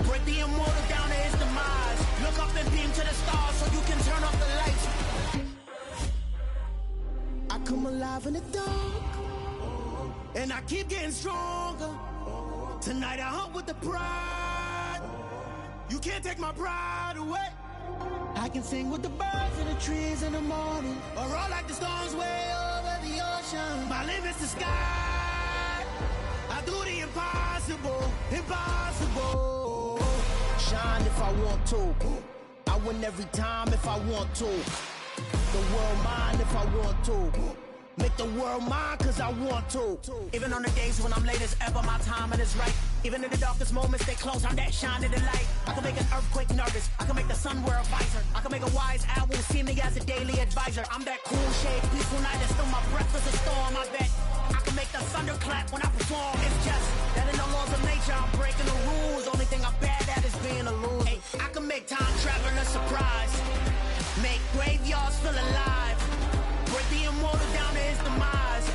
Break the immortal down to his demise. Look up and beam to the stars so you can turn off the lights. I come alive in the dark, and I keep getting stronger. Tonight I hunt with the pride. You can't take my pride away. I can sing with the birds and the trees in the morning, or roll like the storms way over the ocean. My limit's the sky. I do the impossible, impossible. Shine if I want to. I win every time if I want to. The world mine if I want to. Make the world mine cause I want to. Even on the days when I'm late as ever, my timing is right. Even in the darkest moments, stay close, I'm that shining the light. I can make an earthquake nervous, I can make the sun wear a visor. I can make a wise owl see me as a daily advisor. I'm that cool shade, peaceful night, and still my breath is a storm, I bet. I can make the thunder clap when I perform. It's just that in the laws of nature, I'm breaking the rules. Only thing I'm bad at is being a loser. Hey, I can make time traveling a surprise, make graveyards feel alive. Break the immortal down to his demise.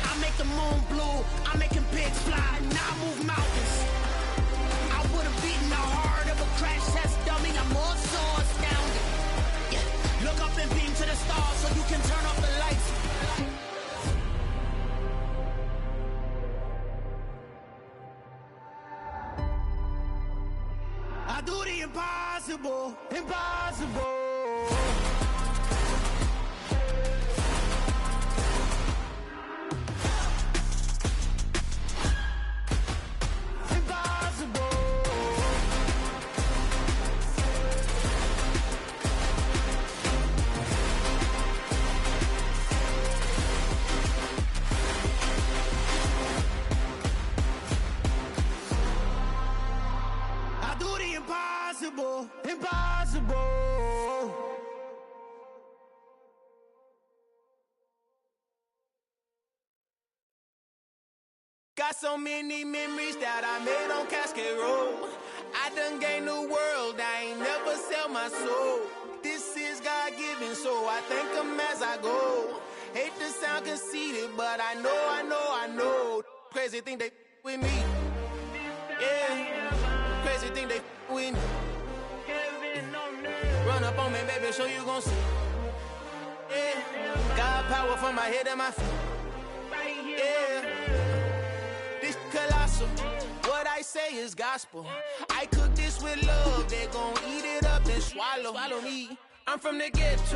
I make the moon blue, I'm making pigs fly. Now I move mountains. I would've beaten the heart of a crash test dummy. I'm more so astounded. Yeah. Look up and beam to the stars so you can turn off the lights. I do the impossible, impossible. Impossible, impossible. Got so many memories that I made on Cascade Road. I done gained the world, I ain't never sell my soul. This is God-given, so I thank him as I go. Hate to sound conceited, but I know. Crazy thing they with me. Yeah, crazy thing they with me. Run up on me, baby, show you gon' see. Yeah, got power from my head and my feet. Yeah, this colossal. What I say is gospel. I cook this with love. They gon' eat it up and swallow me. I'm from the ghetto.